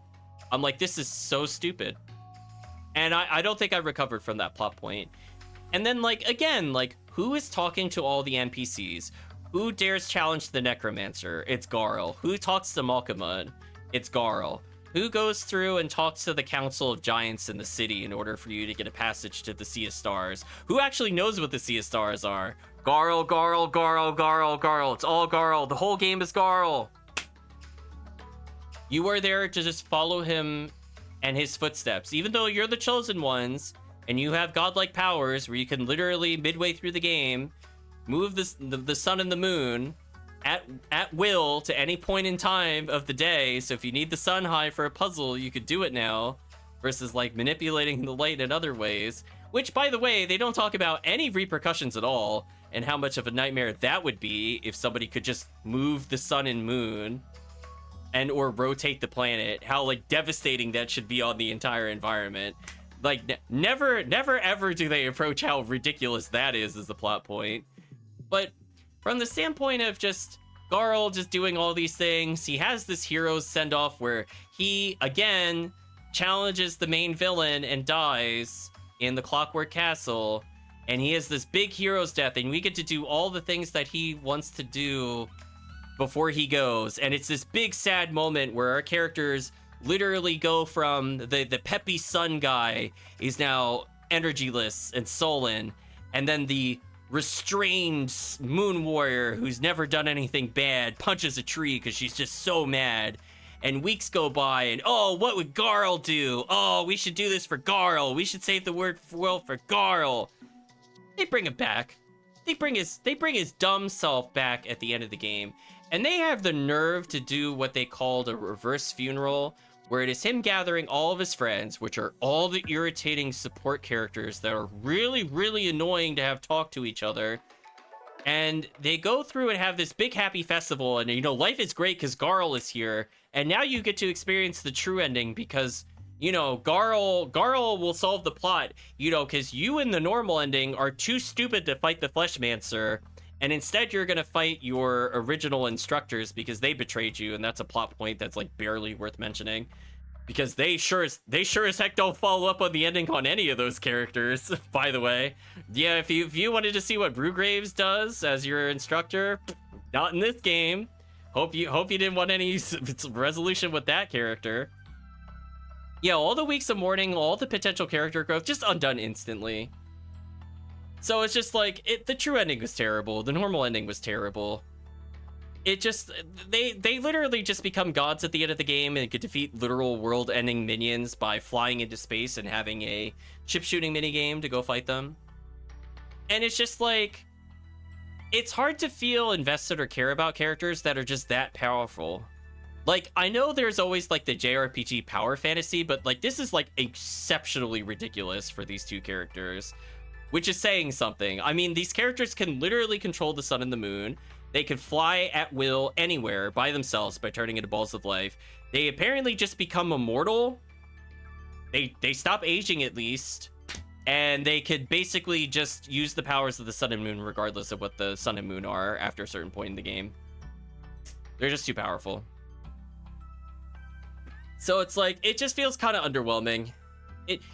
I'm like, this is so stupid. And I don't think I recovered from that plot point. And then, like, again, like, who is talking to all the NPCs? Who dares challenge the Necromancer? It's Garl. Who talks to Malkamud? It's Garl. Who goes through and talks to the Council of Giants in the city in order for you to get a passage to the Sea of Stars? Who actually knows what the Sea of Stars are? Garl, Garl, Garl, Garl, Garl. It's all Garl. The whole game is Garl. You are there to just follow him and his footsteps. Even though you're the chosen ones, and you have godlike powers where you can literally, midway through the game, move the sun and the moon at will to any point in time of the day. So if you need the sun high for a puzzle, you could do it now, versus, like, manipulating the light in other ways, which, by the way, they don't talk about any repercussions at all, and how much of a nightmare that would be if somebody could just move the sun and moon and or rotate the planet. How, like, devastating that should be on the entire environment. Like, never ever do they approach how ridiculous that is as a plot point. But from the standpoint of just Garl just doing all these things, he has this hero's send-off where he, again, challenges the main villain and dies in the Clockwork Castle, and he has this big hero's death, and we get to do all the things that he wants to do before he goes. And it's this big sad moment where our characters literally go from the peppy sun guy is now energyless and sullen, and then the restrained moon warrior who's never done anything bad punches a tree because she's just so mad. And weeks go by, and oh, what would Garl do? Oh, we should do this for Garl. We should save the world for Garl. They bring him back. They bring his dumb self back at the end of the game, and they have the nerve to do what they called a reverse funeral, where it is him gathering all of his friends, which are all the irritating support characters that are really, really annoying to have talk to each other. And they go through and have this big happy festival, and, life is great because Garl is here. And now you get to experience the true ending because, Garl will solve the plot, because you in the normal ending are too stupid to fight the Fleshmancer. And instead you're going to fight your original instructors because they betrayed you. And that's a plot point that's, like, barely worth mentioning. Because they sure as heck don't follow up on the ending on any of those characters, by the way. Yeah, if you wanted to see what Brugraves does as your instructor, not in this game. Hope you didn't want any resolution with that character. Yeah, all the weeks of mourning, all the potential character growth, just undone instantly. So it's just like, the true ending was terrible. The normal ending was terrible. It just, they literally just become gods at the end of the game and could defeat literal world-ending minions by flying into space and having a chip shooting minigame to go fight them. And it's just like, it's hard to feel invested or care about characters that are just that powerful. Like, I know there's always like the JRPG power fantasy, but like this is like exceptionally ridiculous for these two characters, which is saying something. I mean, these characters can literally control the sun and the moon. They can fly at will anywhere by themselves by turning into balls of life. They apparently just become immortal. They stop aging at least. And they could basically just use the powers of the sun and moon regardless of what the sun and moon are after a certain point in the game. They're just too powerful. So it's like, it just feels kind of underwhelming.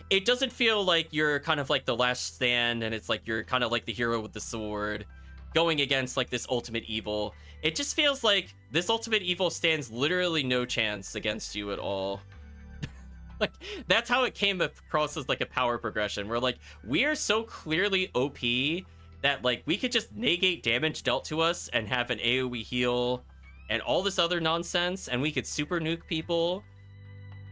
It doesn't feel like you're kind of like the last stand and it's like you're kind of like the hero with the sword going against like this ultimate evil. It just feels like this ultimate evil stands literally no chance against you at all. Like, that's how it came across as like a power progression where like we are so clearly OP that like we could just negate damage dealt to us and have an AoE heal and all this other nonsense, and we could super nuke people.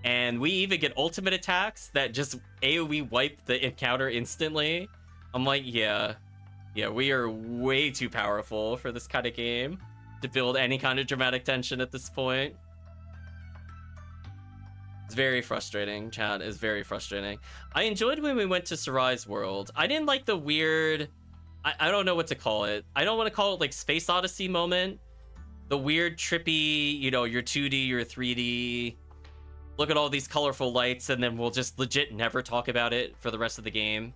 And we even get ultimate attacks that just AoE wipe the encounter instantly. I'm like, yeah, we are way too powerful for this kind of game to build any kind of dramatic tension at this point. It's very frustrating, chat. It's very frustrating. I enjoyed when we went to Sarai's world. I didn't like the weird, I don't know what to call it. I don't want to call it like Space Odyssey moment. The weird, trippy, you know, your 2D, your 3D. Look at all these colorful lights, and then we'll just legit never talk about it for the rest of the game.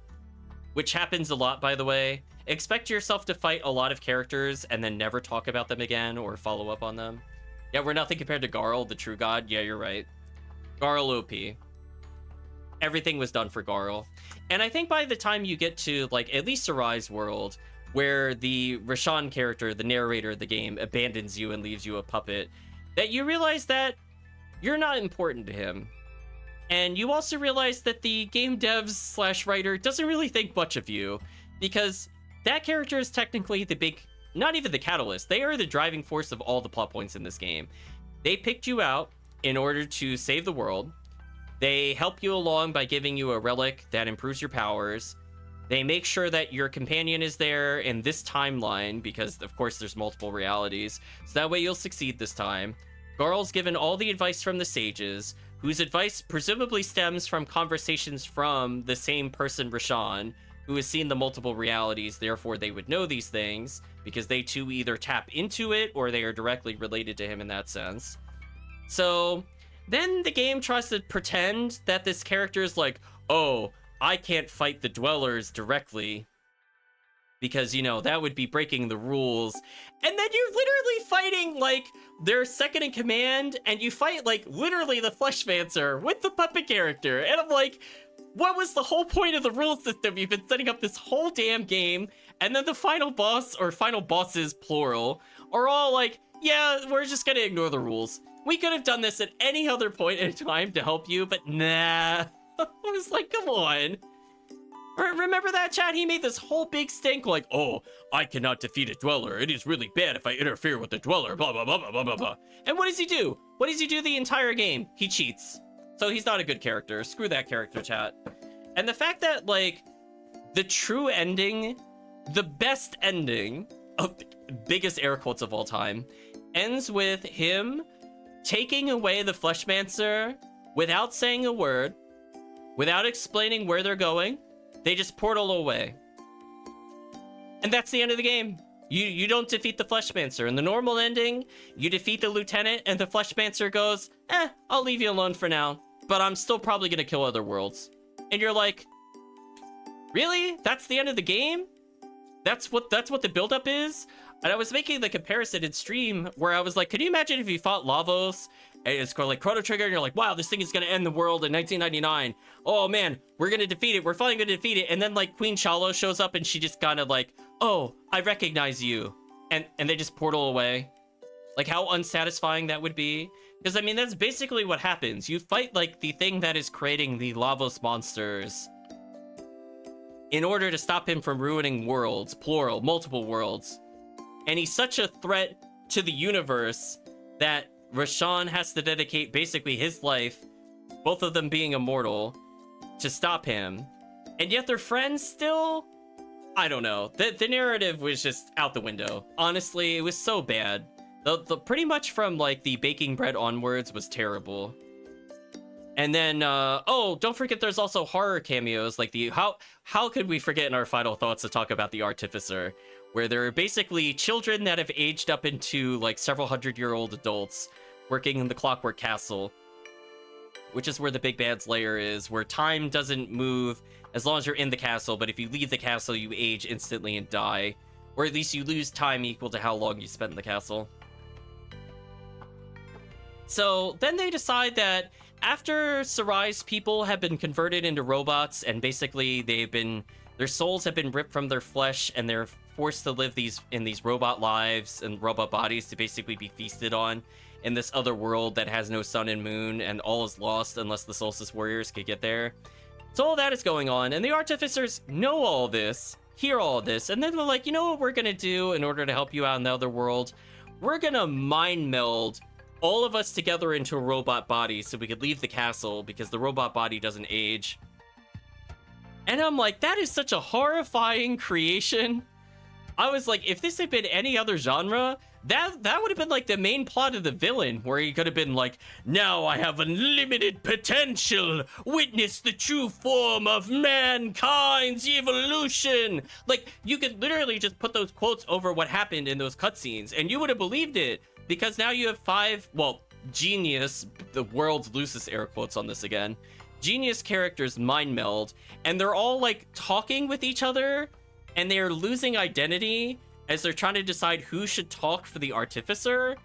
Which happens a lot, by the way. Expect yourself to fight a lot of characters and then never talk about them again or follow up on them. Yeah, we're nothing compared to Garl, the true god. Yeah, you're right. Garl OP. Everything was done for Garl. And I think by the time you get to, like, at least Sarai's world, where the Roshan character, the narrator of the game, abandons you and leaves you a puppet, that you realize that you're not important to him. And you also realize that the game devs slash writer doesn't really think much of you, because that character is technically the big, not even the catalyst. They are the driving force of all the plot points in this game. They picked you out in order to save the world. They help you along by giving you a relic that improves your powers. They make sure that your companion is there in this timeline, because of course there's multiple realities, so that way you'll succeed this time. Garl's given all the advice from the sages, whose advice presumably stems from conversations from the same person, Roshan, who has seen the multiple realities, therefore they would know these things, because they too either tap into it or they are directly related to him in that sense. So then the game tries to pretend that this character is like, oh, I can't fight the Dwellers directly, because, you know, that would be breaking the rules. And then you're literally fighting, like, their second in command, and you fight, like, literally the Fleshmancer with the puppet character. And I'm like, what was the whole point of the rule system? You've been setting up this whole damn game, and then the final boss, or final bosses, plural, are all like, yeah, we're just gonna ignore the rules. We could have done this at any other point in time to help you, but nah. I was like, come on. Remember that, chat? He made this whole big stink like, oh, I cannot defeat a Dweller. It is really bad if I interfere with the Dweller, blah, blah, blah, blah, blah, blah, blah. And what does he do? What does he do the entire game? He cheats. So he's not a good character. Screw that character, chat. And the fact that, like, the true ending, the best ending of the biggest air quotes of all time, ends with him taking away the Fleshmancer without saying a word, without explaining where they're going. They just portal away. And that's the end of the game. You don't defeat the Fleshmancer. In the normal ending, you defeat the lieutenant and the Fleshmancer goes, I'll leave you alone for now, but I'm still probably gonna kill other worlds. And you're like, really? That's the end of the game? That's what the buildup is? And I was making the comparison in stream where I was like, could you imagine if you fought Lavos and it's called like Chrono Trigger and you're like, wow, this thing is going to end the world in 1999. Oh man, we're going to defeat it. We're finally going to defeat it. And then like Queen Shallow shows up and she just kind of like, oh, I recognize you. And they just portal away. Like how unsatisfying that would be. Because I mean, that's basically what happens. You fight like the thing that is creating the Lavos monsters in order to stop him from ruining worlds, plural, multiple worlds. And he's such a threat to the universe that Roshan has to dedicate basically his life, both of them being immortal, to stop him. And yet they're friends still? I don't know. The narrative was just out the window. Honestly, it was so bad. The pretty much from like the baking bread onwards was terrible. And then, oh, don't forget there's also horror cameos, like the, how could we forget in our final thoughts to talk about the Artificer, where there are basically children that have aged up into like several hundred-year-old adults working in the Clockwork Castle, which is where the big bad's lair is, where time doesn't move as long as you're in the castle, but if you leave the castle, you age instantly and die, or at least you lose time equal to how long you spent in the castle. So then they decide that after Sarai's people have been converted into robots and basically their souls have been ripped from their flesh and they're forced to live in these robot lives and robot bodies to basically be feasted on in this other world that has no sun and moon and all is lost unless the Solstice Warriors could get there. So all that is going on and the Artificers know all this, hear all this, and then they're like, you know what we're gonna do in order to help you out in the other world? We're gonna mind meld all of us together into a robot body so we could leave the castle because the robot body doesn't age. And I'm like, that is such a horrifying creation. I was like, if this had been any other genre, that would have been like the main plot of the villain, where he could have been like, now I have unlimited potential, witness the true form of mankind's evolution. Like, you could literally just put those quotes over what happened in those cutscenes and you would have believed it. Because now you have genius, the world's loosest air quotes on this again, genius characters mind meld, and they're all like talking with each other, and they're losing identity as they're trying to decide who should talk for the Artificer,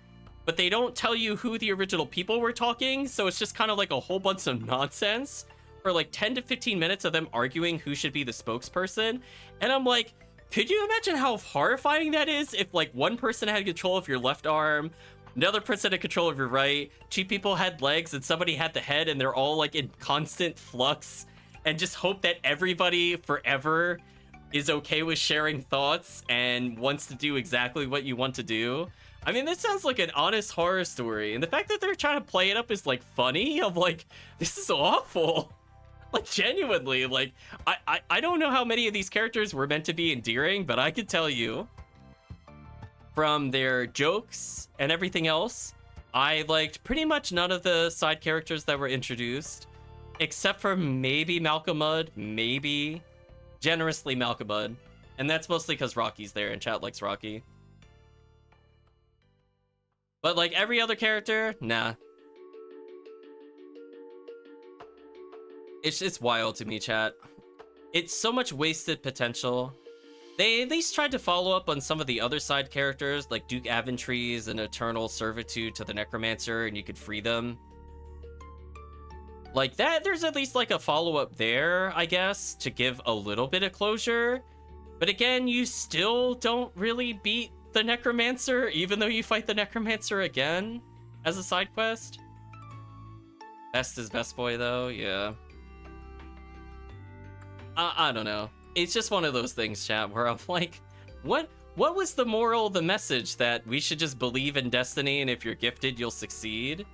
but they don't tell you who the original people were talking, so it's just kind of like a whole bunch of nonsense for like 10 to 15 minutes of them arguing who should be the spokesperson, and I'm like, could you imagine how horrifying that is if like one person had control of your left arm, another person had control of your right, two people had legs and somebody had the head and they're all like in constant flux and just hope that everybody forever is okay with sharing thoughts and wants to do exactly what you want to do? I mean, this sounds like an honest horror story, and the fact that they're trying to play it up is like funny. I'm like, this is awful. Like, genuinely, like, I don't know how many of these characters were meant to be endearing, but I could tell you from their jokes and everything else, I liked pretty much none of the side characters that were introduced, except for maybe Malcolmud, maybe generously Malcolmud, and that's mostly because Rocky's there and chat likes Rocky. But like every other character, nah. It's wild to me, chat. It's so much wasted potential. They at least tried to follow up on some of the other side characters, like Duke Aventry's and eternal servitude to the Necromancer, and you could free them. Like that, there's at least like a follow-up there, I guess, to give a little bit of closure. But again, you still don't really beat the Necromancer, even though you fight the Necromancer again as a side quest. Best is best boy, though, yeah. I don't know. It's just one of those things, chat, where I'm like, what was the moral of the message that we should just believe in destiny and if you're gifted, you'll succeed?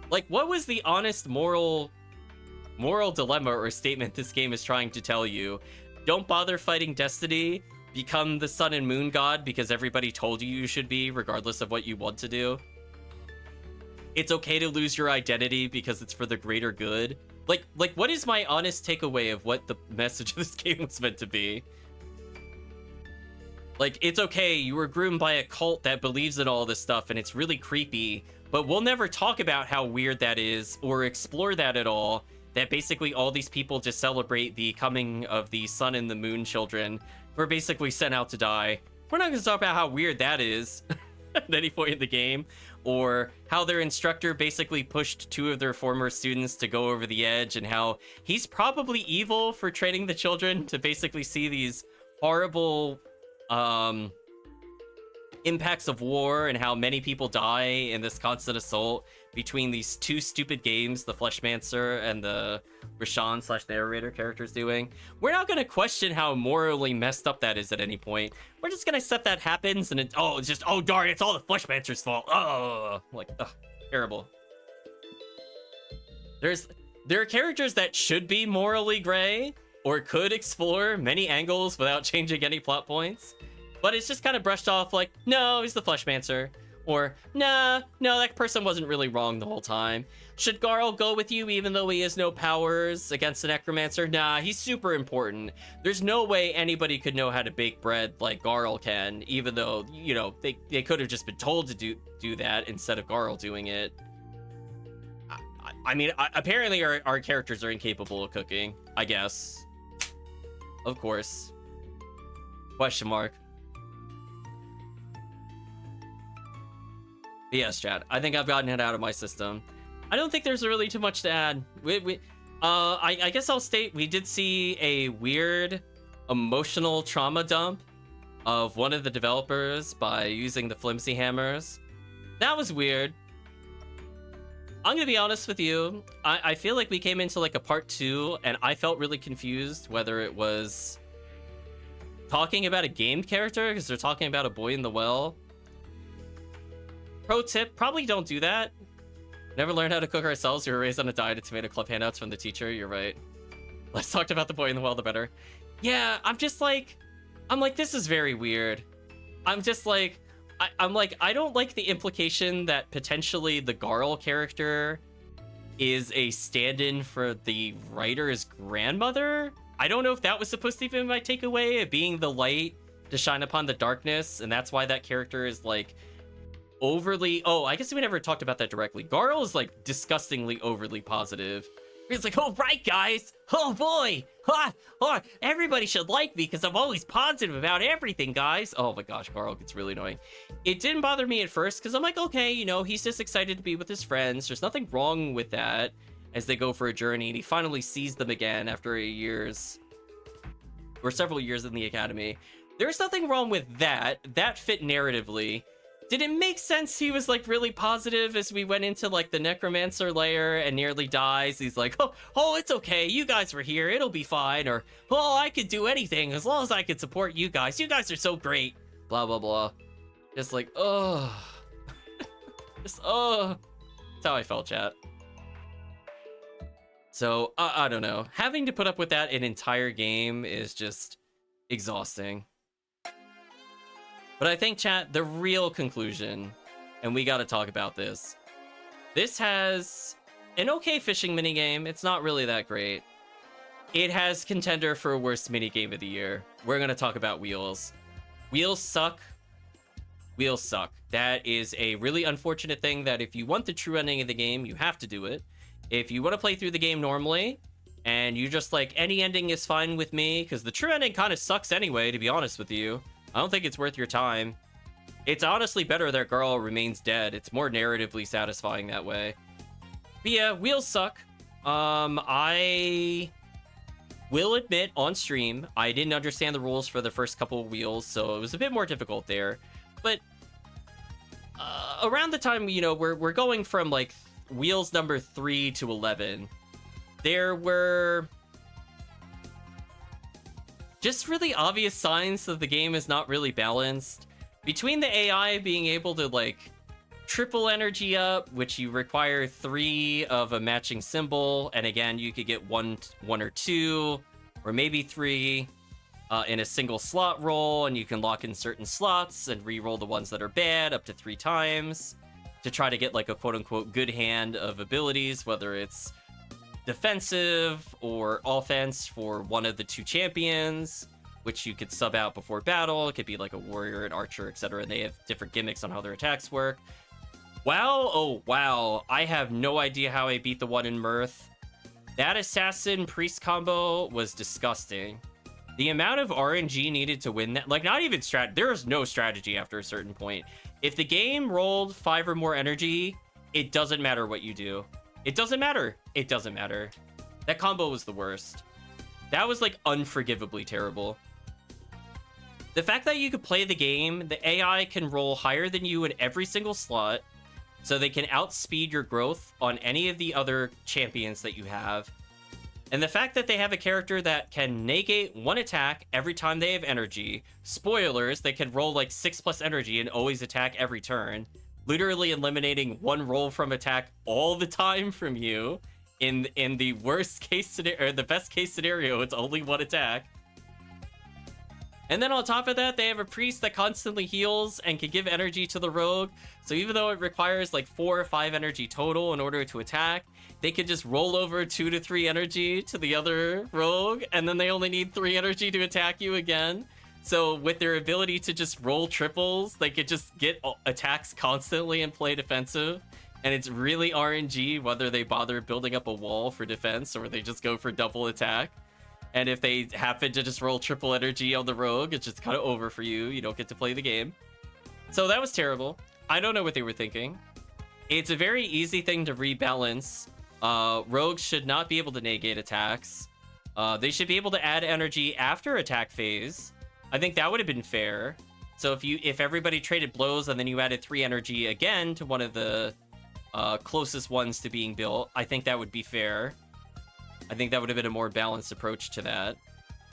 Like, what was the honest moral dilemma or statement this game is trying to tell you? Don't bother fighting destiny, become the sun and moon god because everybody told you you should be, regardless of what you want to do. It's okay to lose your identity because it's for the greater good. Like, what is my honest takeaway of what the message of this game was meant to be? Like, it's okay, you were groomed by a cult that believes in all this stuff and it's really creepy, but we'll never talk about how weird that is or explore that at all, that basically all these people just celebrate the coming of the sun and the moon children who are basically sent out to die. We're not going to talk about how weird that is at any point in the game, or how their instructor basically pushed two of their former students to go over the edge, and how he's probably evil for training the children to basically see these horrible impacts of war and how many people die in this constant assault between these two stupid games the Fleshmancer and the Rashawn slash narrator characters doing. We're not going to question how morally messed up that is at any point. We're just going to accept that happens, and it's just, oh darn, it's all the Fleshmancer's fault. Oh, like, ugh, terrible. There are characters that should be morally gray or could explore many angles without changing any plot points, but it's just kind of brushed off like, no, he's the Fleshmancer. Or, no, that person wasn't really wrong the whole time. Should Garl go with you even though he has no powers against the Necromancer? Nah, he's super important. There's no way anybody could know how to bake bread like Garl can, even though, you know, they could have just been told to do that instead of Garl doing it. I mean, apparently our characters are incapable of cooking, I guess. Of course. Question mark. But yes, chat. I think I've gotten it out of my system. I don't think there's really too much to add. I guess I'll state we did see a weird emotional trauma dump of one of the developers by using the flimsy hammers. That was weird. I'm gonna be honest with you. I feel like we came into like a part 2 and I felt really confused whether it was talking about a game character because they're talking about a boy in the well. Pro tip, probably don't do that. Never learned how to cook ourselves. You were raised on a diet of tomato club handouts from the teacher. You're right. Less talked about the boy in the well, the better. Yeah, I'm like, this is very weird. I'm like, I don't like the implication that potentially the Garl character is a stand-in for the writer's grandmother. I don't know if that was supposed to be my takeaway, of being the light to shine upon the darkness, and that's why that character is like overly, I guess we never talked about that directly. Garl is like disgustingly overly positive. He's like, oh right guys, oh boy, everybody should like me because I'm always positive about everything, guys. Oh my gosh, Garl gets really annoying. It didn't bother me at first because I'm like, okay, you know, he's just excited to be with his friends. There's nothing wrong with that as they go for a journey and he finally sees them again after several years in the academy. There's nothing wrong with that. That fit narratively. Did it make sense he was like really positive as we went into like the Necromancer lair and nearly dies? He's like, oh, it's okay. You guys were here. It'll be fine. Or, oh, I could do anything as long as I could support you guys. You guys are so great. Blah, blah, blah. Just like, oh. Just, oh. That's how I felt, chat. So, I don't know. Having to put up with that an entire game is just exhausting. But I think, chat, the real conclusion, and we gotta talk about this. This has an okay fishing minigame. It's not really that great. It has contender for worst minigame of the year. We're gonna talk about wheels. Wheels suck. Wheels suck. That is a really unfortunate thing that if you want the true ending of the game, you have to do it. If you want to play through the game normally, and you just like, any ending is fine with me, because the true ending kind of sucks anyway, to be honest with you. I don't think it's worth your time. It's honestly better that Garl remains dead. It's more narratively satisfying that way. But yeah, wheels suck. I will admit on stream, I didn't understand the rules for the first couple of wheels, so it was a bit more difficult there. But around the time, you know, we're going from like wheels number 3 to 11, there were just really obvious signs that the game is not really balanced. Between the AI being able to like triple energy up, which you require 3 of a matching symbol, and again you could get one or 2 or maybe 3 in a single slot roll, and you can lock in certain slots and re-roll the ones that are bad up to 3 times to try to get like a quote-unquote good hand of abilities, whether it's defensive or offense for one of the 2 champions, which you could sub out before battle. It could be like a warrior, an archer, etc. And they have different gimmicks on how their attacks work. Wow, oh wow, I have no idea how I beat the one in Mirth. That assassin priest combo was disgusting. The amount of RNG needed to win that, like not even there is no strategy after a certain point. If the game rolled 5 or more energy, it doesn't matter what you do. It doesn't matter. It doesn't matter. That combo was the worst. That was like unforgivably terrible. The fact that you could play the game, the AI can roll higher than you in every single slot, so they can outspeed your growth on any of the other champions that you have. And the fact that they have a character that can negate one attack every time they have energy. Spoilers, they can roll like 6+ energy and always attack every turn. Literally eliminating one roll from attack all the time from you. In the worst case scenario, or the best case scenario, it's only one attack. And then on top of that, they have a priest that constantly heals and can give energy to the rogue. So even though it requires like 4 or 5 energy total in order to attack, they could just roll over 2 to 3 energy to the other rogue, and then they only need 3 energy to attack you again. So with their ability to just roll triples, they could just get attacks constantly and play defensive. And it's really RNG whether they bother building up a wall for defense or they just go for double attack. And if they happen to just roll triple energy on the rogue, it's just kind of over for you. You don't get to play the game. So that was terrible. I don't know what they were thinking. It's a very easy thing to rebalance. Rogues should not be able to negate attacks. They should be able to add energy after attack phase. I think that would have been fair. So if everybody traded blows and then you added 3 energy again to one of the closest ones to being built, I think that would be fair. I think that would have been a more balanced approach to that.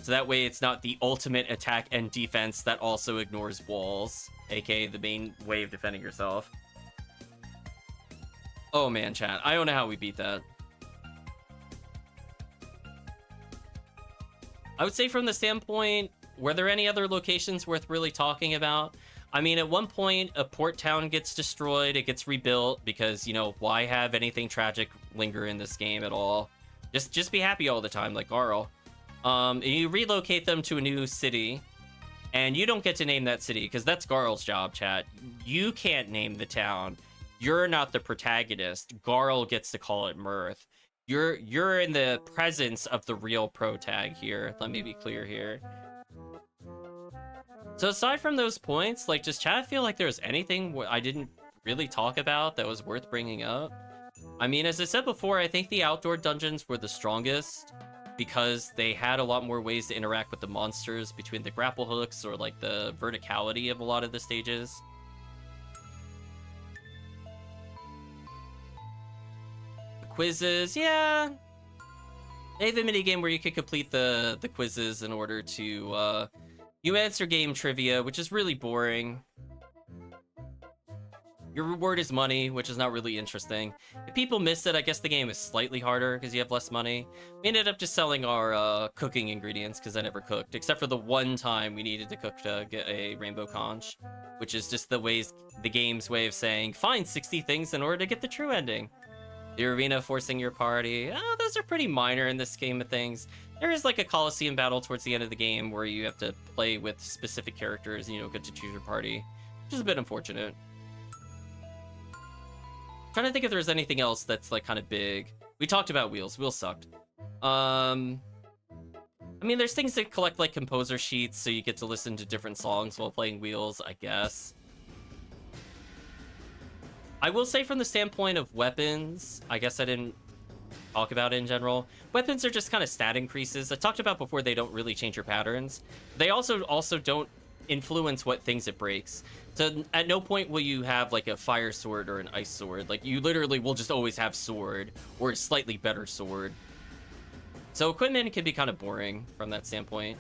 So that way it's not the ultimate attack and defense that also ignores walls, aka the main way of defending yourself. Oh man, chat. I don't know how we beat that. I would say from the standpoint, were there any other locations worth really talking about? I mean, at one point, a port town gets destroyed. It gets rebuilt because, you know, why have anything tragic linger in this game at all? Just be happy all the time, like Garl. You relocate them to a new city, and you don't get to name that city, because that's Garl's job, chat. You can't name the town. You're not the protagonist. Garl gets to call it Mirth. You're in the presence of the real protag here. Let me be clear here. So aside from those points, like, does chat feel like there's anything I didn't really talk about that was worth bringing up? I mean, as I said before, I think the outdoor dungeons were the strongest because they had a lot more ways to interact with the monsters between the grapple hooks or like the verticality of a lot of the stages. The quizzes, yeah. They have a minigame where you can complete the quizzes in order to, you answer game trivia, which is really boring. Your reward is money, which is not really interesting. If people miss it, I guess the game is slightly harder because you have less money. We ended up just selling our cooking ingredients because I never cooked, except for the one time we needed to cook to get a rainbow conch, which is just the game's way of saying, find 60 things in order to get the true ending. The arena forcing your party. Oh, those are pretty minor in this game of things. There is like a Coliseum battle towards the end of the game where you have to play with specific characters and you don't get to choose your party, which is a bit unfortunate. Trying to think if there's anything else that's like kind of big. We talked about wheels. Wheels sucked. I mean, there's things that collect like composer sheets, so you get to listen to different songs while playing wheels, I guess. I will say from the standpoint of weapons, I guess I didn't talk about it in general. Weapons are just kind of stat increases. I talked about before they don't really change your patterns. They also don't influence what things it breaks. So at no point will you have like a fire sword or an ice sword. Like you literally will just always have sword or a slightly better sword. So equipment can be kind of boring from that standpoint.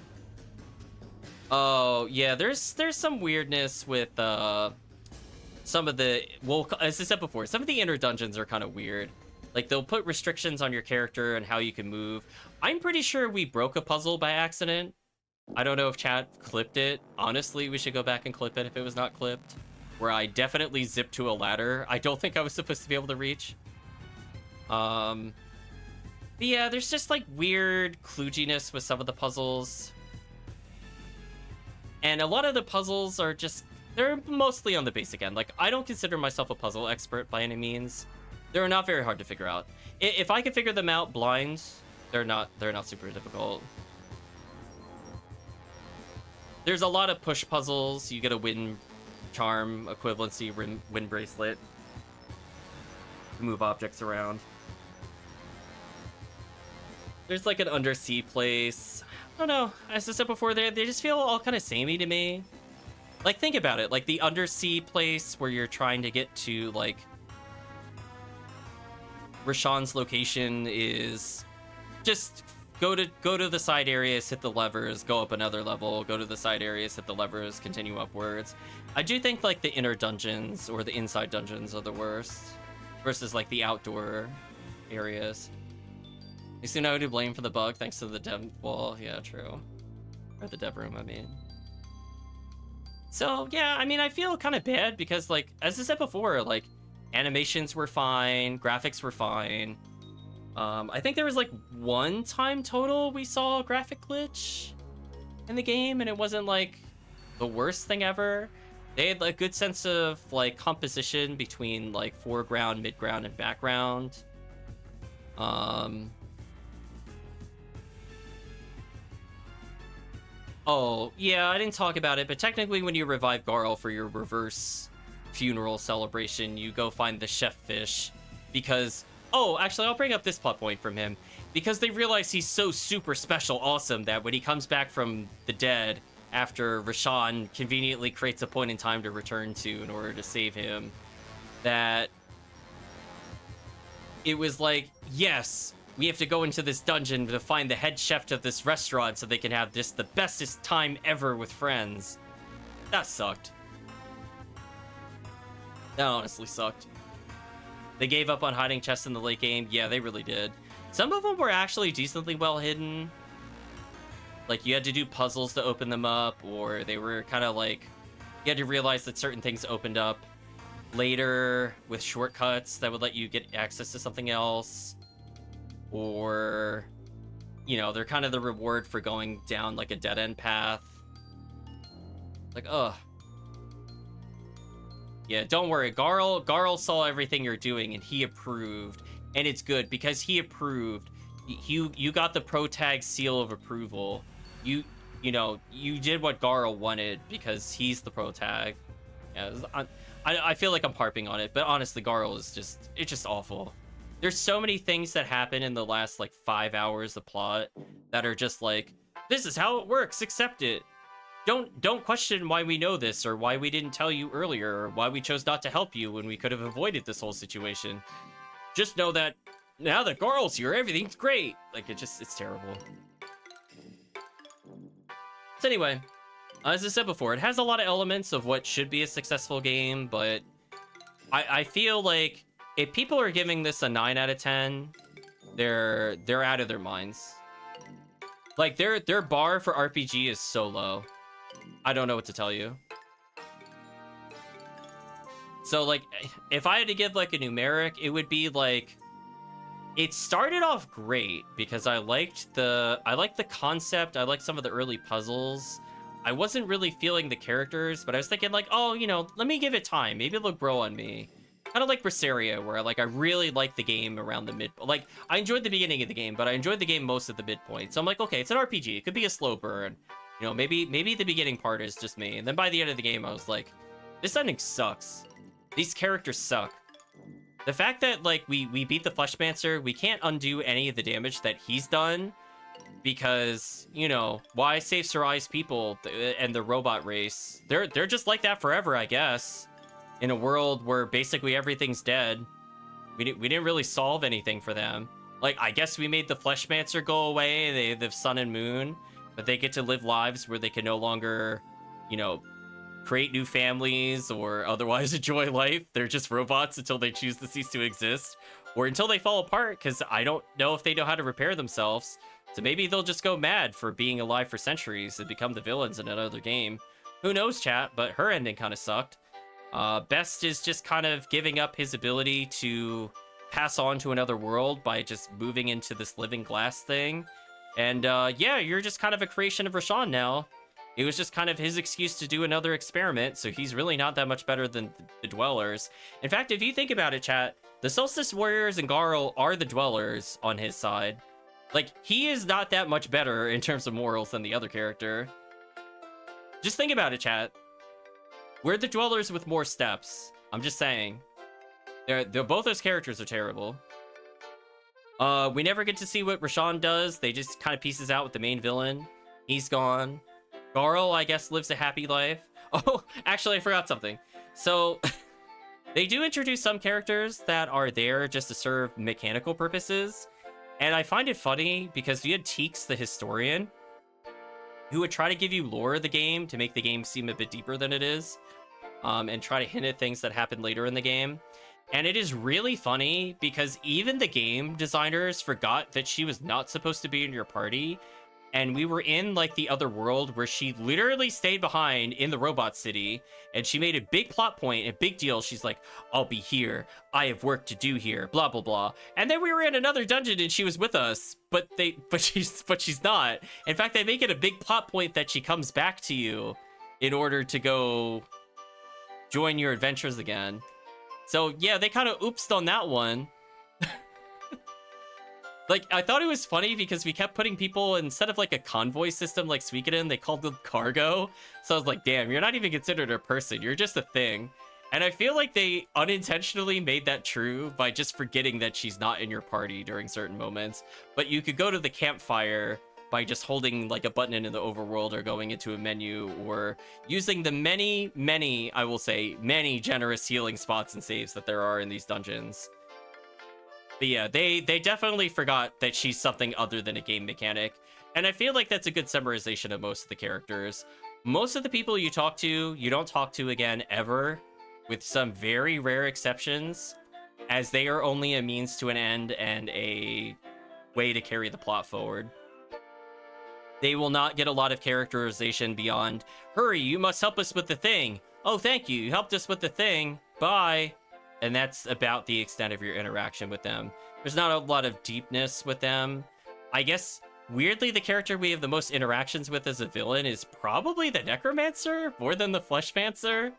Oh yeah, there's some weirdness with some of the, well, as I said before, some of the inner dungeons are kind of weird. Like they'll put restrictions on your character and how you can move. I'm pretty sure we broke a puzzle by accident. I don't know if chat clipped it. Honestly, we should go back and clip it if it was not clipped. Where I definitely zipped to a ladder I don't think I was supposed to be able to reach. But yeah, there's just like weird kludginess with some of the puzzles. And a lot of the puzzles are just, they're mostly on the basic end. Like, I don't consider myself a puzzle expert by any means. They're not very hard to figure out. If I can figure them out blind, they're not super difficult. There's a lot of push puzzles. You get a wind charm equivalency, wind bracelet to move objects around. There's like an undersea place. I don't know. As I said before, they just feel all kind of samey to me. Like, think about it. Like, the undersea place where you're trying to get to, like, Rashawn's location is just go to the side areas, hit the levers, go up another level, go to the side areas, hit the levers, continue upwards. I do think, like, the inner dungeons or the inside dungeons are the worst versus, like, the outdoor areas. You see, no to blame for the bug thanks to the dev wall. Yeah, true. Or the dev room, I mean. So, yeah, I mean, I feel kind of bad because, like, as I said before, like, animations were fine, graphics were fine. I think there was, like, one time total we saw a graphic glitch in the game, and it wasn't, like, the worst thing ever. They had a good sense of, like, composition between, like, foreground, midground, and background. Oh, yeah, I didn't talk about it, but technically when you revive Garl for your reverse funeral celebration, you go find the chef fish because... Oh, actually, I'll bring up this plot point from him. Because they realize he's so super special awesome that when he comes back from the dead after Rashawn conveniently creates a point in time to return to in order to save him, that it was like, yes, we have to go into this dungeon to find the head chef of this restaurant so they can have this the bestest time ever with friends. That sucked. That honestly sucked. They gave up on hiding chests in the late game. Yeah, they really did. Some of them were actually decently well hidden. Like, you had to do puzzles to open them up, or they were kind of like... You had to realize that certain things opened up later with shortcuts that would let you get access to something else. Or, you know, they're kind of the reward for going down, like, a dead-end path. Like, ugh. Yeah, don't worry. Garl saw everything you're doing, and he approved. And it's good, because he approved. You got the pro tag seal of approval. You know, you did what Garl wanted, because he's the pro tag. Yeah, I feel like I'm harping on it, but honestly, Garl is just... It's just awful. There's so many things that happen in the last, like, 5 hours of plot that are just like, this is how it works, accept it. Don't question why we know this, or why we didn't tell you earlier, or why we chose not to help you when we could have avoided this whole situation. Just know that now that Garl's here, everything's great. Like, it's terrible. So anyway, as I said before, it has a lot of elements of what should be a successful game, but I feel like if people are giving this a 9 out of 10, they're out of their minds. Like, their bar for RPG is so low. I don't know what to tell you. So, like, if I had to give, like, a numeric, it would be, like... It started off great, because I liked the concept, I liked some of the early puzzles. I wasn't really feeling the characters, but I was thinking, like, oh, you know, let me give it time. Maybe they'll grow on me. Kind of like Berseria, where, like, I really liked the game around the mid... Like, I enjoyed the beginning of the game, but I enjoyed the game most at the midpoint. So I'm like, okay, it's an RPG. It could be a slow burn. You know, maybe the beginning part is just me. And then by the end of the game, I was like, this ending sucks. These characters suck. The fact that, like, we beat the Fleshmancer, we can't undo any of the damage that he's done. Because, you know, why save Sarai's people and the robot race? They're just like that forever, I guess. In a world where basically everything's dead. We didn't really solve anything for them. Like, I guess we made the Fleshmancer go away. They have Sun and Moon. But they get to live lives where they can no longer, you know, create new families or otherwise enjoy life. They're just robots until they choose to cease to exist. Or until they fall apart, because I don't know if they know how to repair themselves. So maybe they'll just go mad for being alive for centuries and become the villains in another game. Who knows, chat, but her ending kind of sucked. Best is just kind of giving up his ability to pass on to another world by just moving into this living glass thing. And yeah, you're just kind of a creation of Rashawn now. It was just kind of his excuse to do another experiment, so he's really not that much better than the Dwellers. In fact, if you think about it, chat, the Solstice Warriors and Garl are the Dwellers on his side. Like, he is not that much better in terms of morals than the other character. Just think about it, chat. We're the Dwellers with more steps. I'm just saying. Both those characters are terrible. We never get to see what Rashawn does. They just kind of pieces out with the main villain. He's gone. Garl, I guess, lives a happy life. Oh, actually, I forgot something. So, they do introduce some characters that are there just to serve mechanical purposes. And I find it funny because you had Teeks the Historian, who would try to give you lore of the game to make the game seem a bit deeper than it is, and try to hint at things that happen later in the game. And it is really funny because even the game designers forgot that she was not supposed to be in your party. And we were in like the other world where she literally stayed behind in the robot city, and she made a big plot point, a big deal. She's like, I'll be here. I have work to do here, blah, blah, blah. And then we were in another dungeon and she was with us, but she's not. In fact, they make it a big plot point that she comes back to you in order to go join your adventures again. So yeah, they kind of oopsed on that one. Like, I thought it was funny because we kept putting people, instead of like a convoy system like Suikoden, they called them cargo. So I was like, damn, you're not even considered a person. You're just a thing. And I feel like they unintentionally made that true by just forgetting that she's not in your party during certain moments. But you could go to the campfire by just holding like a button in the overworld or going into a menu or using the many, I will say, many generous healing spots and saves that there are in these dungeons. But yeah, they definitely forgot that she's something other than a game mechanic. And I feel like that's a good summarization of most of the characters. Most of the people you talk to, you don't talk to again ever, with some very rare exceptions, as they are only a means to an end and a way to carry the plot forward. They will not get a lot of characterization beyond, hurry, you must help us with the thing. Oh, thank you, you helped us with the thing. Bye. And that's about the extent of your interaction with them. There's not a lot of deepness with them. I guess, weirdly, the character we have the most interactions with as a villain is probably the Necromancer, more than the Fleshmancer.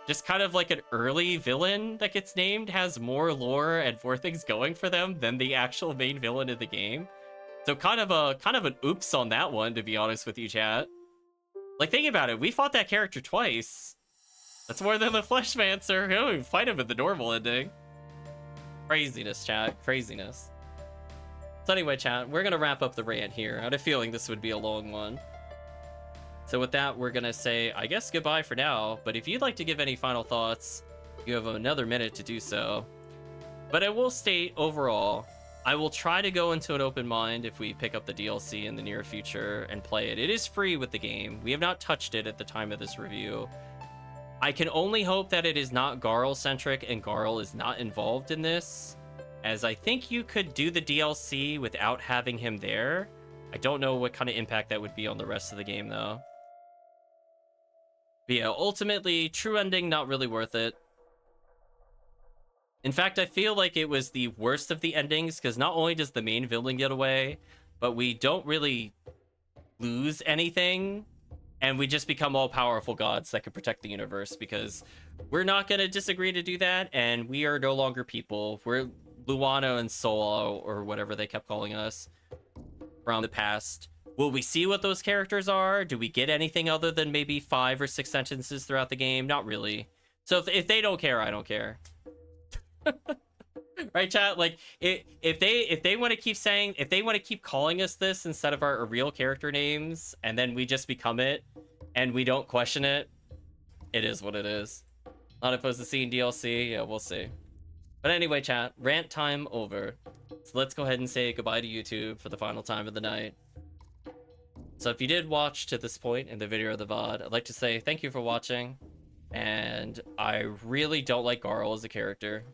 Just kind of like an early villain that gets named has more lore and more things going for them than the actual main villain of the game. So kind of an oops on that one, to be honest with you, chat. Like, think about it, we fought that character twice. That's more than the Fleshmancer. We don't even fight him at the normal ending. Craziness, chat. Craziness. So anyway, chat, we're going to wrap up the rant here. I had a feeling this would be a long one. So with that, we're going to say, I guess, goodbye for now. But if you'd like to give any final thoughts, you have another minute to do so. But I will state, overall, I will try to go into an open mind if we pick up the DLC in the near future and play it. It is free with the game. We have not touched it at the time of this review. I can only hope that it is not Garl-centric and Garl is not involved in this, as I think you could do the DLC without having him there. I don't know what kind of impact that would be on the rest of the game, though. But yeah, ultimately, true ending, not really worth it. In fact, I feel like it was the worst of the endings, because not only does the main villain get away, but we don't really lose anything. And we just become all-powerful gods that could protect the universe, because we're not going to disagree to do that, and we are no longer people. We're Luano and Solo, or whatever they kept calling us from the past. Will we see what those characters are? Do we get anything other than maybe 5 or 6 sentences throughout the game? Not really. So if they don't care, I don't care. Right, chat? Like, if they want to keep saying, if they want to keep calling us this instead of our real character names, and then we just become it, and we don't question it, it is what it is. Not opposed to seeing DLC, yeah, we'll see. But anyway, chat, rant time over. So let's go ahead and say goodbye to YouTube for the final time of the night. So if you did watch to this point in the video or the VOD, I'd like to say thank you for watching, and I really don't like Garl as a character.